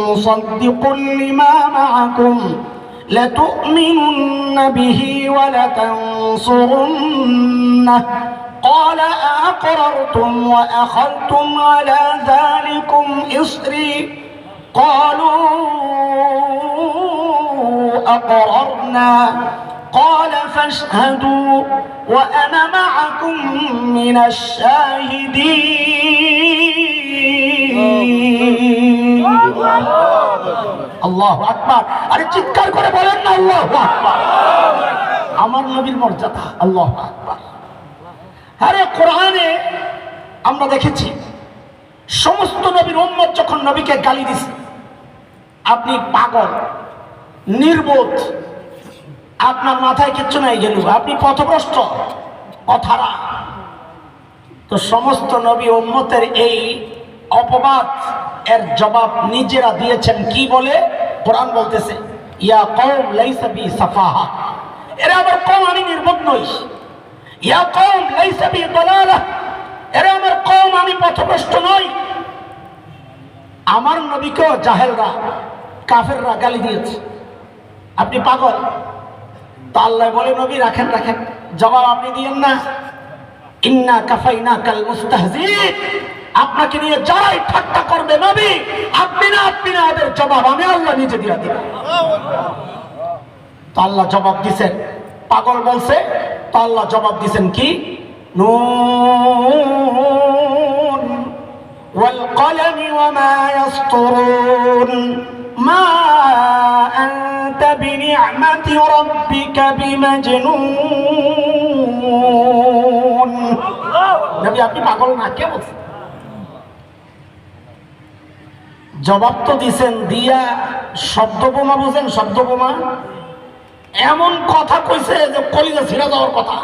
مُصَدِّقٌ لِّمَا مَعَكُمْ لَتُؤْمِنُنَّ بِهِ وَلَتَنصُرُنَّهُ قَالَ أَأَقْرَرْتُمْ وَأَخَذْتُمْ عَلَى ذَلِكُمْ إِصْرِي قَالُوا أَقْرَرْنَا قَالَ فَاشْهَدُوا وَأَنَا مَعَكُمْ مِنَ الشَّاهِدِينَ আল্লাহু আকবার। আরে চিৎকার করে বলেন না আল্লাহু আকবার। আমার নবীর মর্যাদা, আল্লাহু আকবার। আরে কোরআনে আমরা দেখেছি সমস্ত নবীর উম্মত যখন নবীকে গালি দিছে, আপনি পাগল, নির্বোধ, আপনার মাথায় কিচ্ছু নাই গেল, আপনি পথভ্রষ্ট অথারা। তো সমস্ত নবী উম্মতের এই অপবাদ এর জবাব নিজেরা দিয়েছেন কি বলে? কোরআন বলতেছে ইয়া কওম লাইসা বি সাফাহা, এরা আমার কওম, আমি নির্বোধ নই। ইয়া কওম লাইসা বি দালালা, এরা আমার কওম, আমি পথভ্রষ্ট নই। আমার নবীকেও জাহেলরা, কাফেররা গালি দিয়েছে আপনি পাগল। তা আল্লাহ বলে নবী রাখেন রাখেন, জবাব আপনি দিয়েন না। ইন্না কাফাইনাকাল মুস্তাহজিন, আপনাকে নিয়ে যারাই ঠাট্টা করবে নবী আপনি না ওদের জবাব আমি আল্লাহ নিজে দিয়ে দিব। তো আল্লাহ জবাব দিছেন, পাগল বলছে তো আল্লাহ জবাব দিছেন কি? নুন ওয়াল কলমি ওয়া মা ইয়াসতুরুন মা আনতা বিনি'মাতি রাব্বিকা বিমাজনুন। নবী আপনি পাগল না, কে বলছেন? জবাব তো দিছেন, দিয়া শব্দ বোমা, বুঝেন শব্দ বোমা, এমন কথা কইছে যে কলিজা ছিঁড়া যাওয়ার কথা।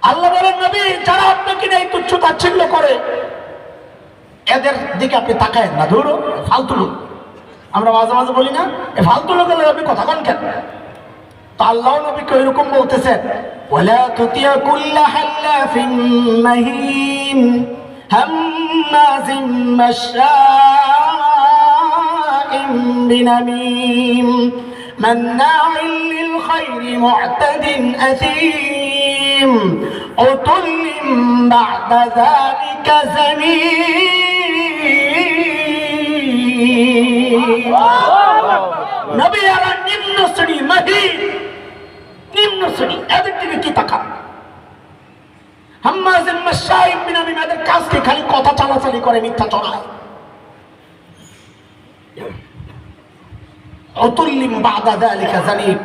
আল্লাহ বলেন নবী যারা আপনাকে নিয়ে তুচ্ছ তাচ্ছিল্য করে এদের দিকে আপনি তাকায়েন না, ধরো ফালতু লোক। আমরা মাঝে মাঝে বলি না এ ফালতু লোকের আপনি কথা কন কেন? তো আল্লাহ নবীকে এরকম বলতেছেন ওয়ালা তুতিয়া কুল্লা হাল্লাফিন মাহিন হাম্মাজিম মাশাইম বিনামিম মান্নাইল লিল খায়রি মু'তাদিন আথীম উতুল্লিম বা'দা যালিকা যানীম। নবী আর নিম্ন শ্রেণী, মাহিন নিম্ন শ্রেণী, এদের দিকে কি তাকান? হাম্মাজিম মাশাইম বিনামিম, এদের কাজ কি? খালি কথা চালাচালি করে, মিথ্যা চড়ায়। উতুল্লিম বা'দা যালিকা যানীম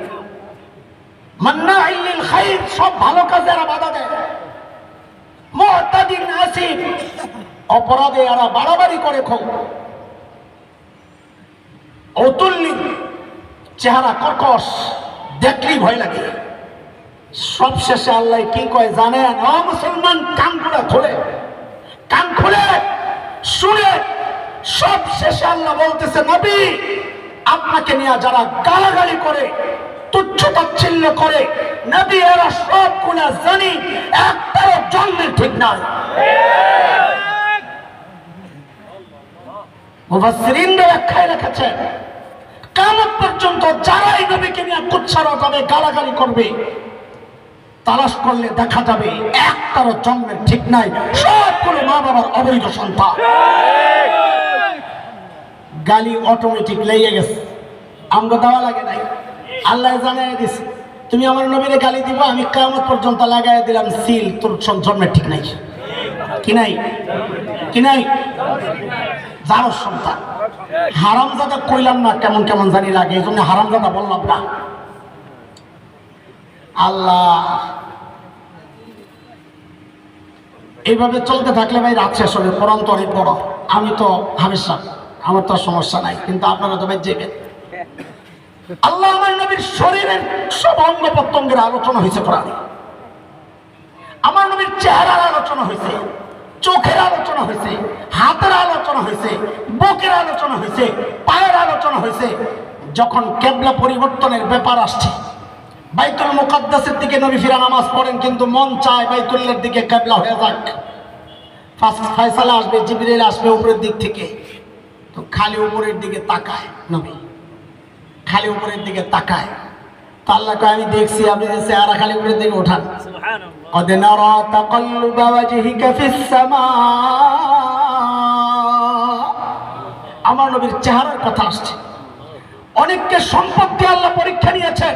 মান্নাইল লিল খায়র, সব ভালো কাজে এরা বাধা দেয়। মু'তাদিন আসিম, অপরাধে এরা বাড়াবাড়ি করে। খুব অতুল্লিম, চেহারা কর্কশ, দেখলেই ভয় লাগে। সব শেষে আল্লাহ কি কয় জানেন? ও মুসলমান, কানগুলা খোলে, কান খুলে শুনে। সব শেষে আল্লাহ বলতেছে নবী আপনাকে নিয়ে যারা গালাগালি করে, তুচ্ছ তাচ্ছিল্য করে, নবী এরা সব গুণা জানি, একটাও জন্মের ঠিক নয়। মুফাসসিরিনরা ব্যাখ্যায় লিখেছেন কিয়ামত পর্যন্ত যারাই নবীকে নিয়ে কুচ্ছারো যাবে, গালাগালি করবে, তালাশ করলে দেখা যাবে একটারও জন্মের ঠিক নাই, সবগুলো মা বাবার অবৈধ সন্তান। গালি অটোমেটিক লেগে গেছে, আমগো দেওয়া লাগে নাই, আল্লাহ জানাই দিছে তুমি আমার নবীরে গালি দিব, আমি কিয়ামত পর্যন্ত লাগাই দিলাম সিল, তোর জন্মের ঠিক নাই। কি নাই? কি নাই? যারো সন্তান। হারামজাদা কইলাম না, কেমন কেমন জানি লাগে, এই জন্য হারামজাদা বললাম না। আল্লাহ এইভাবে চলতে থাকলে ভাই রাত শেষ হবে, কোরআন তো অনেক বড়। আমি তো হামেশা, আমার তো সমস্যা নাই, কিন্তু আপনারা তো ভাই যাবেন। আল্লাহ আমার নবীর শরীরের সব অঙ্গ প্রত্যঙ্গের আলোচনা হয়েছে কোরআনে। আমার নবীর চেহারার আলোচনা হয়েছে, চোখের আলোচনা হয়েছে, হাতের আলোচনা হয়েছে, বুকের আলোচনা হয়েছে, পায়ের আলোচনা হয়েছে। যখন কিবলা পরিবর্তনের ব্যাপার আসছে, বাইতুল মুকাদ্দাসের দিকে নবী ফিরা নামাজ পড়েন, কিন্তু মন চায় বাইতুল্লাহর দিকে কিবলা হয়ে যাক। ফার্স্ট ফয়সালা আসবে, জিবরিল আসবে উপরের দিক থেকে, তো খালি উপরের দিকে তাকায় নবী, খালি উপরের দিকে তাকায়। তো আল্লাহকে আমি দেখছি, আপনি চেহারা খালি উপরের দিকে ওঠান। قد نرى تقلب وجهك في السماء, আমার নবীর চেহারার কথা আসছে। অনেককে সম্পত্তি আল্লাহ পরীক্ষা নিয়েছেন,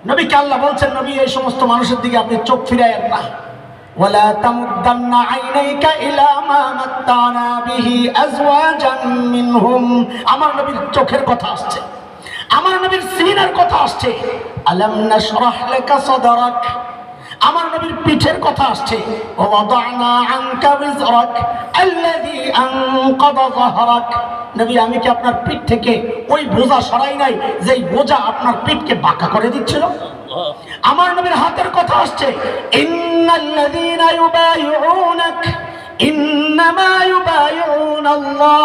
নবীকে আল্লাহ বলছেন নবী এই সমস্ত মানুষের দিকে আপনি চোখ ফিরায়েন না। ওয়ালা তামুদ্দান্না আইনাইকা ইলা মা মাত্তানা বিহি আজওয়াজান মিনহুম, আমার নবীর চোখের কথা আসছে, আমার নবীর সিনার কথা আসছে। আলাম নাশরাহ লাকা সাদরাক, আমার নবীর পিঠের কথা আসছে, ওয়াদানা আনকা বিজরাক আল্লাযী আনকাযা যাহরাক। নবী আমি কি আপনার পিঠ থেকে ওই বোঝা সরাই নাই যেই বোঝা আপনার পিঠকে বাঁকা করে দিচ্ছিল? আমার নবীর হাতের কথা আসছে, ইন্নাল্লাযীনা ইউবাইউনাক ইন্নামা ইউবাইউনাল্লাহ।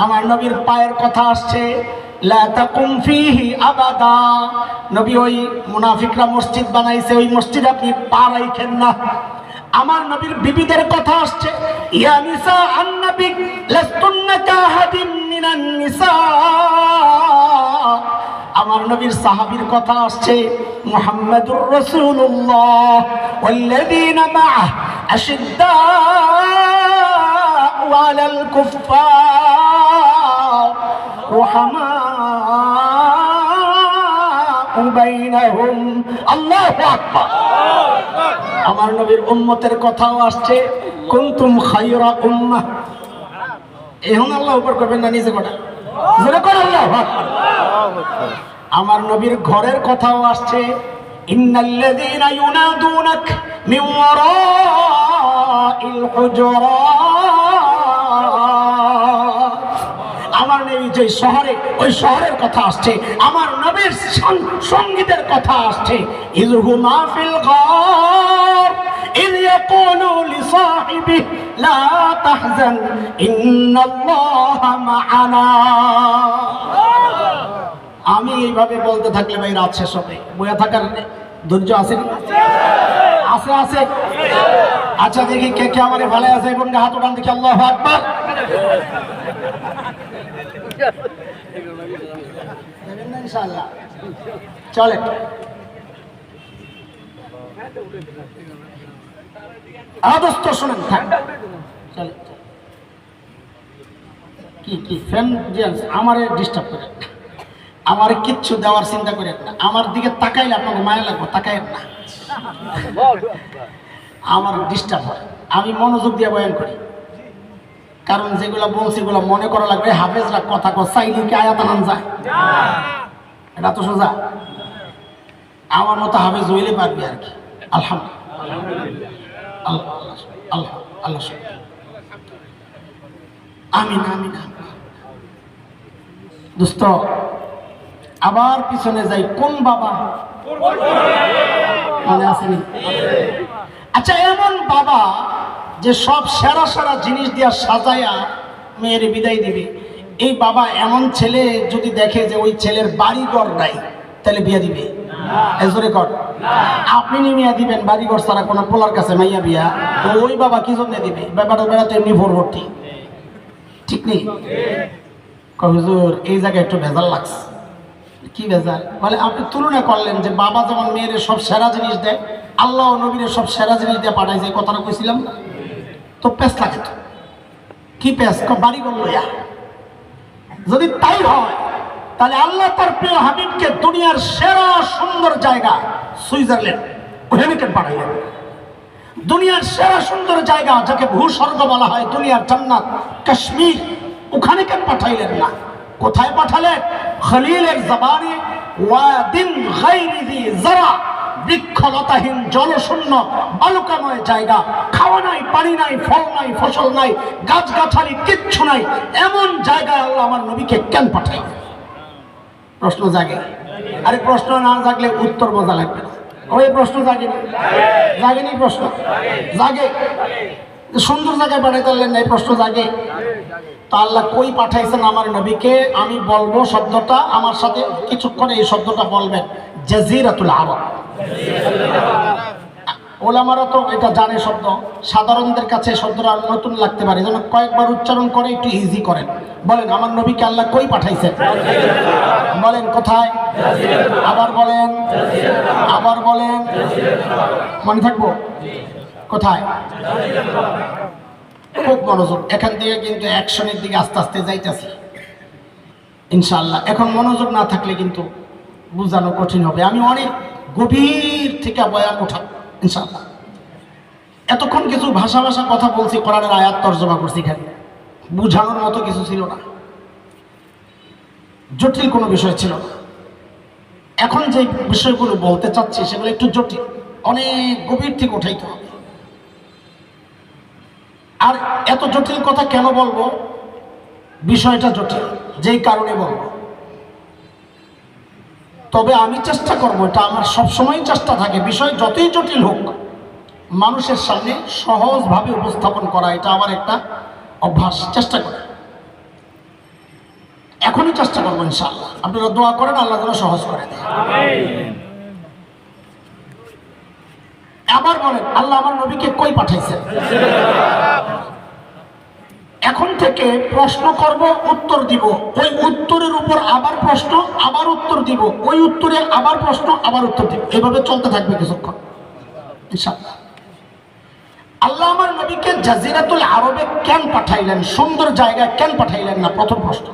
আমার নবীর পায়ের কথা আসছে, লা তাকুম ফীহি আবাদা। নবী ওই মুনাফিকরা মসজিদ বানাইছে, ওই মসজিদে আপনি পা রাখেন না। আমার নবীর বিবিদের কথা আসছে, ইয়া নিসা আন-নবী লাস্তুন্না কাহাদিম মিনান নিসা। আমার নবীর সাহাবীর কথা আসছে, মুহাম্মাদুর রাসূলুল্লাহ ওয়াল্লাযীনা মা'আহু আশিদ্দাউ আলাল কুফফার রুহামাউ বাইনাহুম। আল্লাহু আকবার। আমার নবীর উম্মতের কথাও আসছে, কুনতুম খায়রা উম্মাহ। এখন আল্লাহ উপর করবেন না, নিজে কটা জোরে করে আল্লাহু আকবার। আমার নবীর ঘরের কথাও আসছে, ইন্নাল্লাযীনা ইউনাদুনাক মিন ওয়ারাইল হুজুরাত। আমার নবী যে শহরে, ওই শহরের কথা আসছে। আমার নবীর সঙ্গীতের কথা আসছে, ইযহুমা ফিল গার ইয ইয়াকুলু লিসাহিবিহি লা তাহজান ইন্নাল্লাহা মা'ানা। আমি এইভাবে বলতে থাকলে ভাই রাত শেষ হবে। বইয়া থাকার ধৈর্য আছে না? আছে আছে। আচ্ছা দেখি কে কে আমারে ভালো আছে এবং হাত উঠান দেখি। আল্লাহু আকবার। ইনশাআল্লাহ চলে। আদস্ত শুনেন, চলে। কি কি ফ্যান জেন্স আমারে ডিস্টার্ব করে, আমার কিচ্ছু দেওয়ার চিন্তা করেন না। আমার দিকে তাকাইলে আপনাকে মায়া লাগবে, তাকাইন না, আমার ডিস্টার্ব হয়। আমি মনোযোগ দিয়ে বয়ান করি, কারণ যেগুলো বলছি এগুলো মনে করা লাগবে। হাফেজরা কথা চাইলে কি আয়াত আনান যায়? এটা তো সোজা। আমার মতো হাফেজ হইলে পারবি আর কি। আলহামদুলিল্লাহ, আল্লাহ আল্লাহ আল্লাহ। আমিন আমিন। দোস্ত আবার পিছনে যাই, কোন বাবা মনে আসেনি? আচ্ছা, এমন বাবা যে সব সেরা সেরা জিনিস দিয়া সাজায়া মেয়ের বিদায় দিবে, এই বাবা এমন ছেলে যদি দেখে যে ওই ছেলের বাড়িঘর নাই, তাহলে বিয়া দিবে? এজরে কর। আপনি নিমিয়া দিবেন বাড়িঘর ছাড়া কোনো পোলার কাছে মাইয়া বিয়া? ওই বাবা কি জন্য দিবে? ব্যাপারটা বেড়াতে এমনি ভোরভর্তি, ঠিক নেই? হুজুর এই জায়গায় একটু ভেজাল লাগছে। কি ভেজাল? বলে আপনি তুলনা করলেন যে বাবা যেমন মেয়ের সব সেরা জিনিস দেয়, আল্লাহ নবীর সব সেরা জিনিস দিয়ে পাঠায়, যে কথাটা কইছিলাম না? তো প্যাস লাগে তো। কি প্যাস? বাড়ি গল লইয়া। যদি তাই হয় তাহলে আল্লাহ তার প্রিয় হাবিবকে দুনিয়ার সেরা সুন্দর জায়গা সুইজারল্যান্ড ওখানে কেন পাঠাইলেন? দুনিয়ার সেরা সুন্দর জায়গা যাকে ভূস্বর্গ বলা হয়, দুনিয়ার জান্নাত কাশ্মীর, ওখানে কেন পাঠাইলেন না? কোথায় পাঠালেন? খলিলের জবানে ওয়াদিন গায়রি যি যারা, বৃক্ষলতাহীন জলশূন্য বালুকাময় জায়গা, খাওয়া নাই, পানি নাই, ফল নাই, ফসল নাই, গাছগাছালি কিচ্ছু নাই, এমন জায়গায় আল্লাহ আমার নবীকে কেন পাঠাইলেন? প্রশ্ন জাগে। আরে প্রশ্ন না জাগলে উত্তর বোঝা লাগবে না। ওই প্রশ্ন জাগেনি? জাগেনি? প্রশ্ন জাগে। সুন্দর জায়গায় পাঠাইতে পারলেন না, এই প্রশ্ন জাগে। তা আল্লাহ কই পাঠাইছেন আমার নবীকে? আমি বলবো শব্দটা, আমার সাথে কিছুক্ষণ এই শব্দটা বলবেন, জাজিরাতুল আরব। ওলামারা তো এটা জানে শব্দ, সাধারণদের কাছে শব্দটা নতুন লাগতে পারে, যেন কয়েকবার উচ্চারণ করে একটু ইজি করেন। বলেন আমার নবীকে আল্লাহ কই পাঠাইছেন? বলেন কোথায়? আবার বলেন, আবার বলেন, মনে থাকবো কোথায়? খুব মনোযোগ। এখান থেকে কিন্তু অ্যাকশনের দিকে আস্তে আস্তে যাইতেছি ইনশাআল্লাহ। এখন মনোযোগ না থাকলে কিন্তু বোঝানো কঠিন হবে। আমি অনেক গভীর থেকে বয়ান উঠাবো ইনশাআল্লাহ। এতক্ষণ কিছু ভাষা ভাষা কথা বলছি, কোরআনের আয়াত তর্জমা করছি, খালি বুঝানোর মতো কিছু ছিল না, জটিল কোনো বিষয় ছিল না। এখন যে বিষয়গুলো বলতে চাচ্ছি সেগুলো একটু জটিল, অনেক গভীর থেকে উঠাইতে হবে। আর এত জটিল কথা কেন বলবো, বিষয়টা জটিল যেই কারণে বলবো। তবে আমি চেষ্টা করবো, এটা আমার সবসময় চেষ্টা থাকে, বিষয় যতই জটিল হোক মানুষের সামনে সহজভাবে উপস্থাপন করা, এটা আমার একটা অভ্যাস, চেষ্টা করি। এখনই চেষ্টা করবো ইনশাআল্লাহ। আপনারা দোয়া করেন আল্লাহ যেন সহজ করে দেয়। আবার বলেন, আল্লাহ আমার নবীকে কই পাঠাইছেন? এখন থেকে প্রশ্ন করব, উত্তর দিব, ওই উত্তরের উপর আবার প্রশ্ন, আবার উত্তর দিব, ওই উত্তরে আবার প্রশ্ন, আবার উত্তর দিব, এইভাবে চলতে থাকবে কিছুক্ষণ ইনশাআল্লাহ। আল্লাহ আমার নবীকে জাজিরাতুল আরবে কেন পাঠাইলেন, সুন্দর জায়গায় কেন পাঠাইলেন না? প্রথম প্রশ্ন।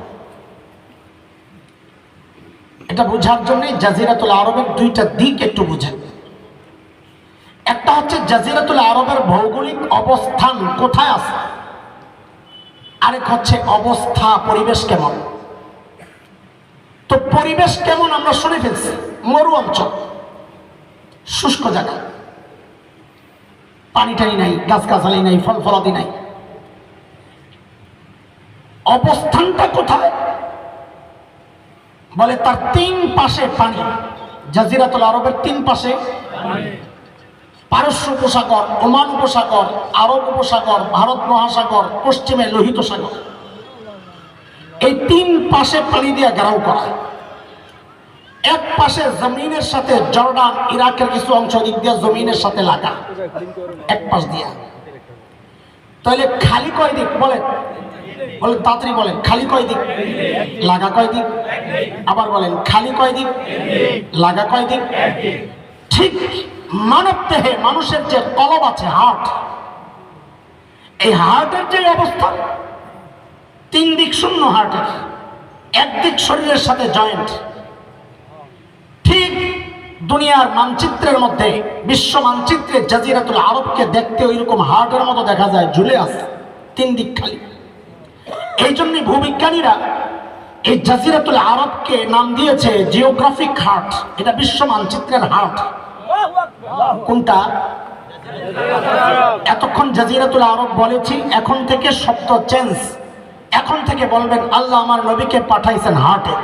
এটা বোঝার জন্য জাজিরাতুল আরবের দুইটা দিক একটু বুঝেন। একটা হচ্ছে জাজিরাতুল আরবের ভৌগোলিক অবস্থান কোথায় আছে, আরেক হচ্ছে অবস্থা, পরিবেশ কেমন। তো পরিবেশ কেমন আমরা শুনে ফেলছি, মরু অঞ্চল, শুষ্ক জায়গা, পানি টানি নাই, গাছগাছালি নাই, ফল ফলাদি নাই। অবস্থানটা কোথায়? বলে তার তিন পাশে পানি। জাজিরাতুল আরবের তিন পাশে পারস্য উপসাগর, ওমান উপসাগর, আরব উপসাগর, ভারত মহাসাগর, পশ্চিমে লোহিত সাগর, এই তিন পাশে পানি দিয়ে ঘেরাও করা। এক পাশে জমিনের সাথে জর্ডান, ইরাকের কিছু অংশ দিক দিয়ে জমিনের সাথে লাগা, এক পাশ দিয়া। তাহলে খালি কয় দিক বলেন? বলেন তাড়াতাড়ি বলেন, খালি কয় দিক, লাগা কয় দিক? আবার বলেন, খালি কয় দিক, লাগা কয় দিক? ঠিক মানব দেহে মানুষের যে কলব আছে, হার্ট, এই হার্টের যে অবস্থা, তিন দিক শূন্য হার্টের, একদিক শরীরের সাথে জয়েন্ট। ঠিক দুনিয়ার মানচিত্রের মধ্যে, বিশ্ব মানচিত্রে জাজিরাতুল আরবকে দেখতে ওইরকম হার্টের মতো দেখা যায়, ঝুলে আছে, তিন দিক খালি। এই জন্য ভূবিজ্ঞানীরা এই জাজিরাতুল আরবকে নাম দিয়েছে জিওগ্রাফিক হার্ট। এটা বিশ্ব মানচিত্রের হার্ট। কোনটা? এতক্ষণ জাজিরাতুল আরব বলেছি, এখন থেকে শব্দ চেঞ্জ। এখন থেকে বলবেন আল্লাহ আমার নবীকে পাঠাইছেন হার্টে।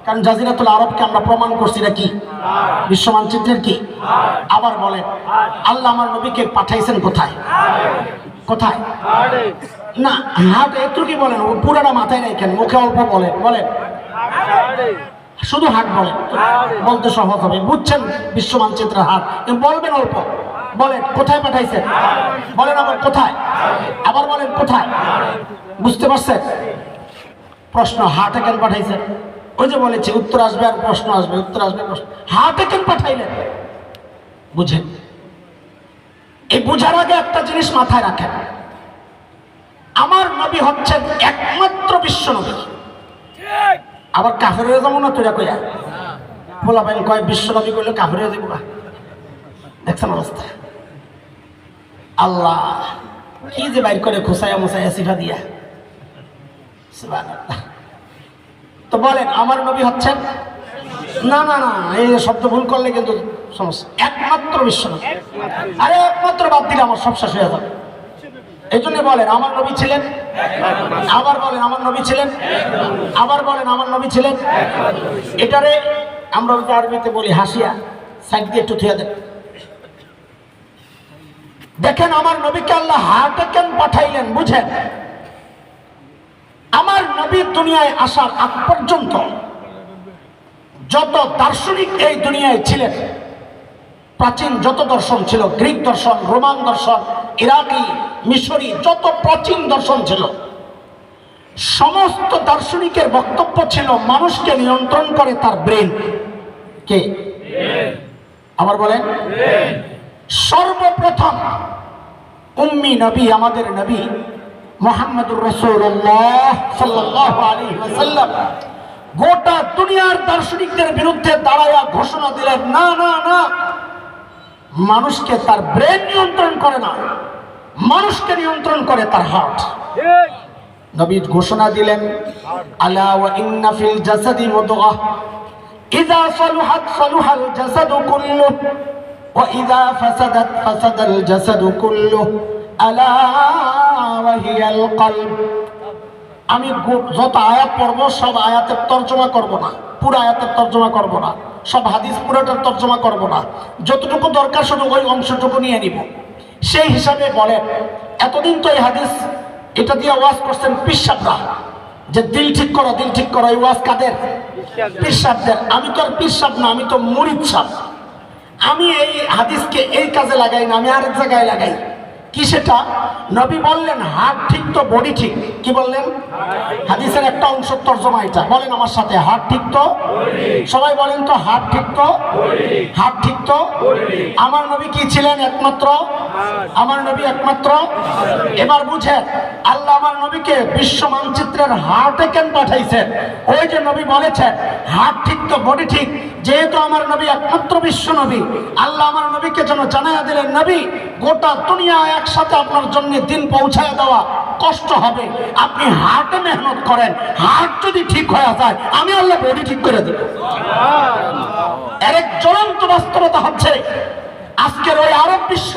কারণ জাজিরাতুল আরবকে আমরা প্রমাণ করছি না কি, বিশ্ব মানচিত্রের কি। আবার বলেন আল্লাহ আমার নবীকে পাঠাইছেন কোথায়? কোথায়? না, হার্ট একটু কি বলেন, পুরাটা মাথায় রাখেন, মুখে অল্প বলেন। বলেন শুধু হাট বলেন, বলতে সহজ হবে, বুঝছেন বিশ্ব মানচিত্রের হাট, বলবেন অল্প। বলেন কোথায় পাঠাইছেন? বলেন আবার কোথায়? আবার বলেন কোথায়? বুঝতে পারছেন? প্রশ্ন হাটে কেন পাঠাইছেন? ওই যে বলেছি উত্তর আসবে আর প্রশ্ন আসবে, উত্তর আসবে প্রশ্ন। হাটে কেন পাঠাইলেন বুঝেন। এই বুঝার আগে একটা জিনিস মাথায় রাখেন, আমার নবী হচ্ছেন একমাত্র বিশ্ব নবী। আবার কাফের হয়ে যাবো না তোরা কইয়া বলা ভাই কয় বিশ্ব নবী কইলে কাফের হয়ে যাবো না। দেখছেন অবস্থা? আল্লাহ কি যে বাইর করে খুসাইয়া মুসাইয়া সিফা দিয়া। তো বলেন আমার নবী হচ্ছেন, না না না, এই শব্দ ভুল করলে কিন্তু সমস্যা। একমাত্র বিশ্ব নবী। আরে একমাত্র বাদ দিলে আমার সব শেষ হয়ে যাবে। এই জন্য বলেন আমার নবী ছিলেন, আবার বলেন আমার নবী ছিলেন, আবার বলেন আমার নবী ছিলেন। এটারে আমরা আরবিতে বলি হাসিয়া, সাইড দিয়ে একটু থুয়া দেন। দেখেন আমার নবীকে আল্লাহ হার্টে কেন পাঠাইলেন বুঝেন। আমার নবী দুনিয়ায় আসার আগ পর্যন্ত যত দার্শনিক এই দুনিয়ায় ছিলেন, প্রাচীন যত দর্শন ছিল, গ্রিক দর্শন, রোমান দর্শন, ইরাকি, মিশরি, যত প্রাচীন দর্শন ছিল, সমস্ত দার্শনিকের বক্তব্য ছিল মানুষকে নিয়ন্ত্রণ করে তার ব্রেন। কে? আবার বলেন। সর্বপ্রথম উম্মি নবী, আমাদের নবী মুহাম্মদুর রাসূলুল্লাহ সাল্লাল্লাহু আলাইহি ওয়াসাল্লাম গোটা দুনিয়ার দার্শনিকদের বিরুদ্ধে দাঁড়ায়া ঘোষণা দিলেন, না না না, মানুষকে তার ব্রেন নিয়ন্ত্রণ করে না, মানুষকে নিয়ন্ত্রণ করে তার হার্ট। নবী ঘোষণা দিলেন, আলা ওয়া ইন্না ফিল জাসাদি মুদগাহ, ইযা সালুহাত সালুহাল জাসাদু কুল্লুহু ওয়া ইযা ফাসাদাত ফাসাদাল জাসাদু কুল্লুহু আলা ওয়া হিয়াল কলব। আমি যত আয়াত পড়বো সব আয়াতের তর্জমা করব না, পুরো আয়াতের তর্জমা করব না, সব হাদিস পুরোটার তর্জমা করব না, যতটুকু দরকার শুধু ওই অংশটুকু নিয়ে নিব। সেই হিসাবে বলেন, এতদিন তো এই হাদিস এটা দিয়ে ওয়াজ করছেন পিসাবরা, যে দিল ঠিক করো দিল ঠিক করো, এই ওয়াজ কাদের? পিসাবদের। আমি তো আর পিসাব না, আমি তো মুরিদ সাহ। আমি এই হাদিসকে এই কাজে লাগাই না, আমি আরেক জায়গায় লাগাই। কি সেটা? নবী বললেন হার্ট ঠিক তো বডি ঠিক। কি বললেন? হাদিসের একটা অংশ তর্জমা এটা। বলেন আমার সাথে, হার্ট ঠিক তো, সবাই বলেন তো, হার্ট ঠিক তো, হার্ট ঠিক তো। আমার নবী কি ছিলেন? একমাত্র। আমার নবী একমাত্র। এবার বুঝেন, আল্লাহ আমার নবীকে বিশ্ব মানচিত্রের হার্টে কেন পাঠাইছেন? ওই যে নবী বলেছেন হার্ট ঠিক তো বডি ঠিক। যেহেতু আমার নবী একমাত্র বিশ্ব নবী, আল্লাহ আমার নবীকে যেন জানাইয়া দিলেন, নবী গোটা দুনিয়া একসাথে আপনার জন্য দিন পৌঁছায় দেওয়া কষ্ট হবে, আপনি হার্টে মেহনত করেন। হার্ট যদি ঠিক হয়ে যায়, আমি আল্লাহ বডি ঠিক করে দেব। এর এক জ্বলন্ত বাস্তবতা হচ্ছে আজকের ওই আরব বিশ্ব,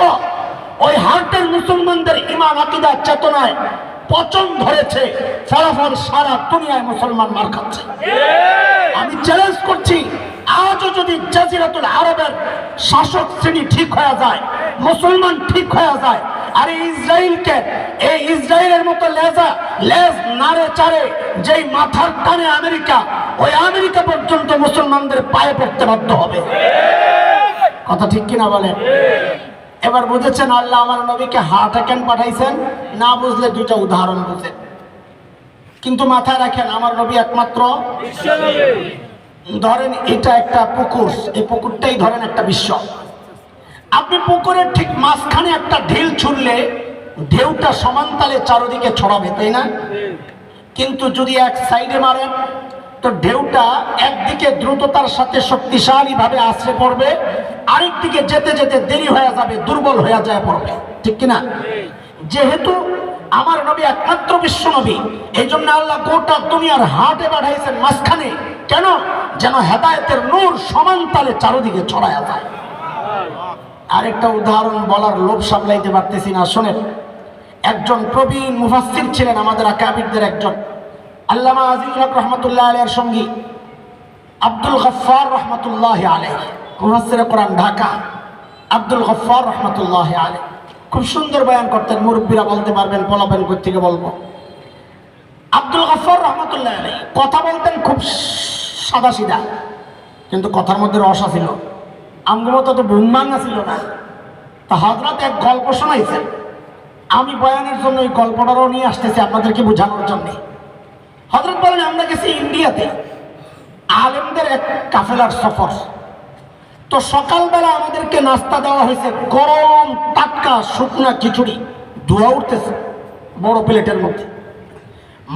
ওই হার্টের মুসলমানদের ঈমান আকীদা চেতনায় পচন ধরেছে, ফলাফল সারা দুনিয়ায় মুসলমান মার খাচ্ছে। আমি চ্যালেঞ্জ করছি, আজও যদি জাজিরাতুল আরবের শাসক শ্রেণী ঠিক হয়ে যায়, মুসলমান ঠিক হয়ে যায়, আর ইসরায়েলকে, এই ইসরায়েলের মতো লেজ নাড়ে চাড়ে যেই মাথার টানে আমেরিকা, ওই আমেরিকা পর্যন্ত মুসলমানদের পায়ে পড়তে বাধ্য হবে। কথা ঠিক কিনা বলেন? এবার বুঝেছেন আল্লাহ আমার নবীকে হার্ট কেন পাঠাইছেন? না বুঝলে দুইটা উদাহরণ বুঝেন, কিন্তু মাথায় রাখেন আমার নবী একমাত্র। ধরেন এটা একটা পুকুর, এই পুকুরটাই ধরেন একটা বিশ্ব। আপনি পুকুরের ঠিক মাঝখানে একটা ঢিল ছুড়লে ঢেউটা সমান তালে চারদিকে ছড়াবে, তাই না? কিন্তু যদি এক সাইডে মারেন তো ঢেউটা একদিকে দ্রুততার সাথে শক্তিশালী ভাবে আছড়ে পড়বে, আরেক দিকে যেতে যেতে দেরি হয়ে যাবে, দুর্বল হয়ে যায় পড়বে, ঠিক কিনা? যেহেতু আমার নবী একমাত্র বিশ্ব নবী, এই জন্য আল্লাহ গোটা দুনিয়ার হাটে পাঠাইছেন মাঝখানে। কেন? যেন হেদায়েতের নূর সমান তালে চারদিকে ছড়ায়া যায়। আরেকটা উদাহরণ বলার লোভ সামলাইতে পারতেছি না, শোনেন। একজন প্রবীণ মুফাসসির ছিলেন আমাদের আকাবিরদের একজন, আল্লামা আজিজুল হক রহমতুল্লাহ আলাইহির সঙ্গী আব্দুল গফফার রহমতুল্লাহ আলাইহি, মুফাসসিরে কোরআন ঢাকা, আব্দুল গফফার রহমতুল্লাহ আলাইহি খুব সুন্দর বয়ান করতেন। মুরব্বীরা বলতে পারবেন, পোলাপেন কই থেকে বলবো। আব্দুল গফফার রহমতুল্লাহ আলাইহি কথা বলতেন খুব সাদা সিধা, কিন্তু কথার মধ্যে রসা ছিল। আমগুলো তো বুমবাঙ্গা ছিল না। তা হযরত এক গল্প শোনাইছেন, আমি বয়ানের জন্য এই গল্পটারও নিয়ে আসতেছি আপনাদেরকে বোঝানোর জন্য। হযরত বলেন, আমরা গেছি ইন্ডিয়াতে, আলেমদের এক কাফেলার সফর। তো সকালবেলা আমাদেরকে নাস্তা দেওয়া হয়েছে, গরম টাটকা শুকনা খিচুড়ি, ধোয়া উঠতেছে বড় প্লেটের মধ্যে,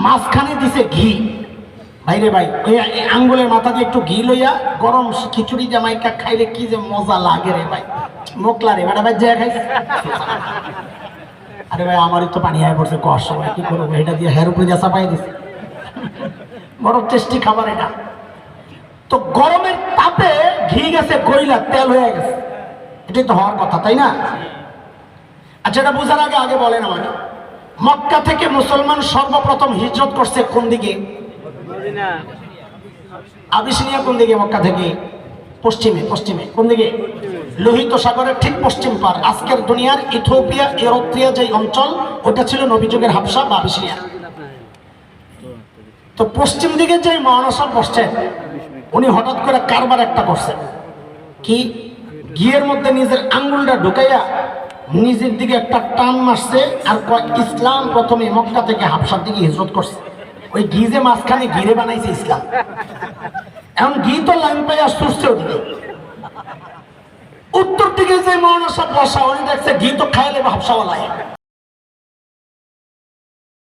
মাঝখানে দিছে ঘি। ভাইরে ভাই, ওই আঙ্গুলের মাথা দিয়ে একটু ঘি লইয়া গরম খিচুড়ি জামাইকা খাইলে কি যে মজা লাগে রে ভাই, মোকলা রে বেটা ভাই, যে খাইছে। আরে ভাই আমারই তো পানি আয় পড়ছে, কষ্ট সময় কি করবো, এটা দিয়ে হের উপরে দিয়ে চাপাই দিছে। বড় টেস্টি খাবার এটা। তো গরমের তাপে ঘি গেছে গইলা, তেল হয়ে গেছে, এটাই তো হওয়ার কথা, তাই না? আচ্ছা, এটা বোঝার আগে আগে বলেন আমাকে, মক্কা থেকে মুসলমান সর্বপ্রথম হিজরত করছে কোন দিকে? আবিসিনিয়া কোন দিকে? মক্কা থেকে পশ্চিমে। পশ্চিমে কোন দিকে? লোহিত সাগরের ঠিক পশ্চিম পার। আজকের দুনিয়ার ইথিওপিয়া, এরিত্রিয়া যে অঞ্চল, ওটা ছিল নবীযুগের হাবশা বা আবিসিনিয়া। তো পশ্চিম দিকে যে মহানসর বসছেন, উনি হঠাৎ করে কারবার একটা করছেন। কি? ঘিয়ের মধ্যে নিজের আঙ্গুলটা ঢুকাইয়া নিজের দিকে একটা টান মারছে, আর ইসলাম প্রথমে মক্কা থেকে হাবশার দিকে হিজরত করছে। ওই ঘি যে মাঝখানে ঘিরে বানাইছে ইসলাম। এখন ঘি তো লাইন পাইয়া সুস্থ ওদিকে। উত্তর দিকে যে মহানসর বসা, উনি দেখছে ঘি তো খাইলে হাবশাওয়ালায়,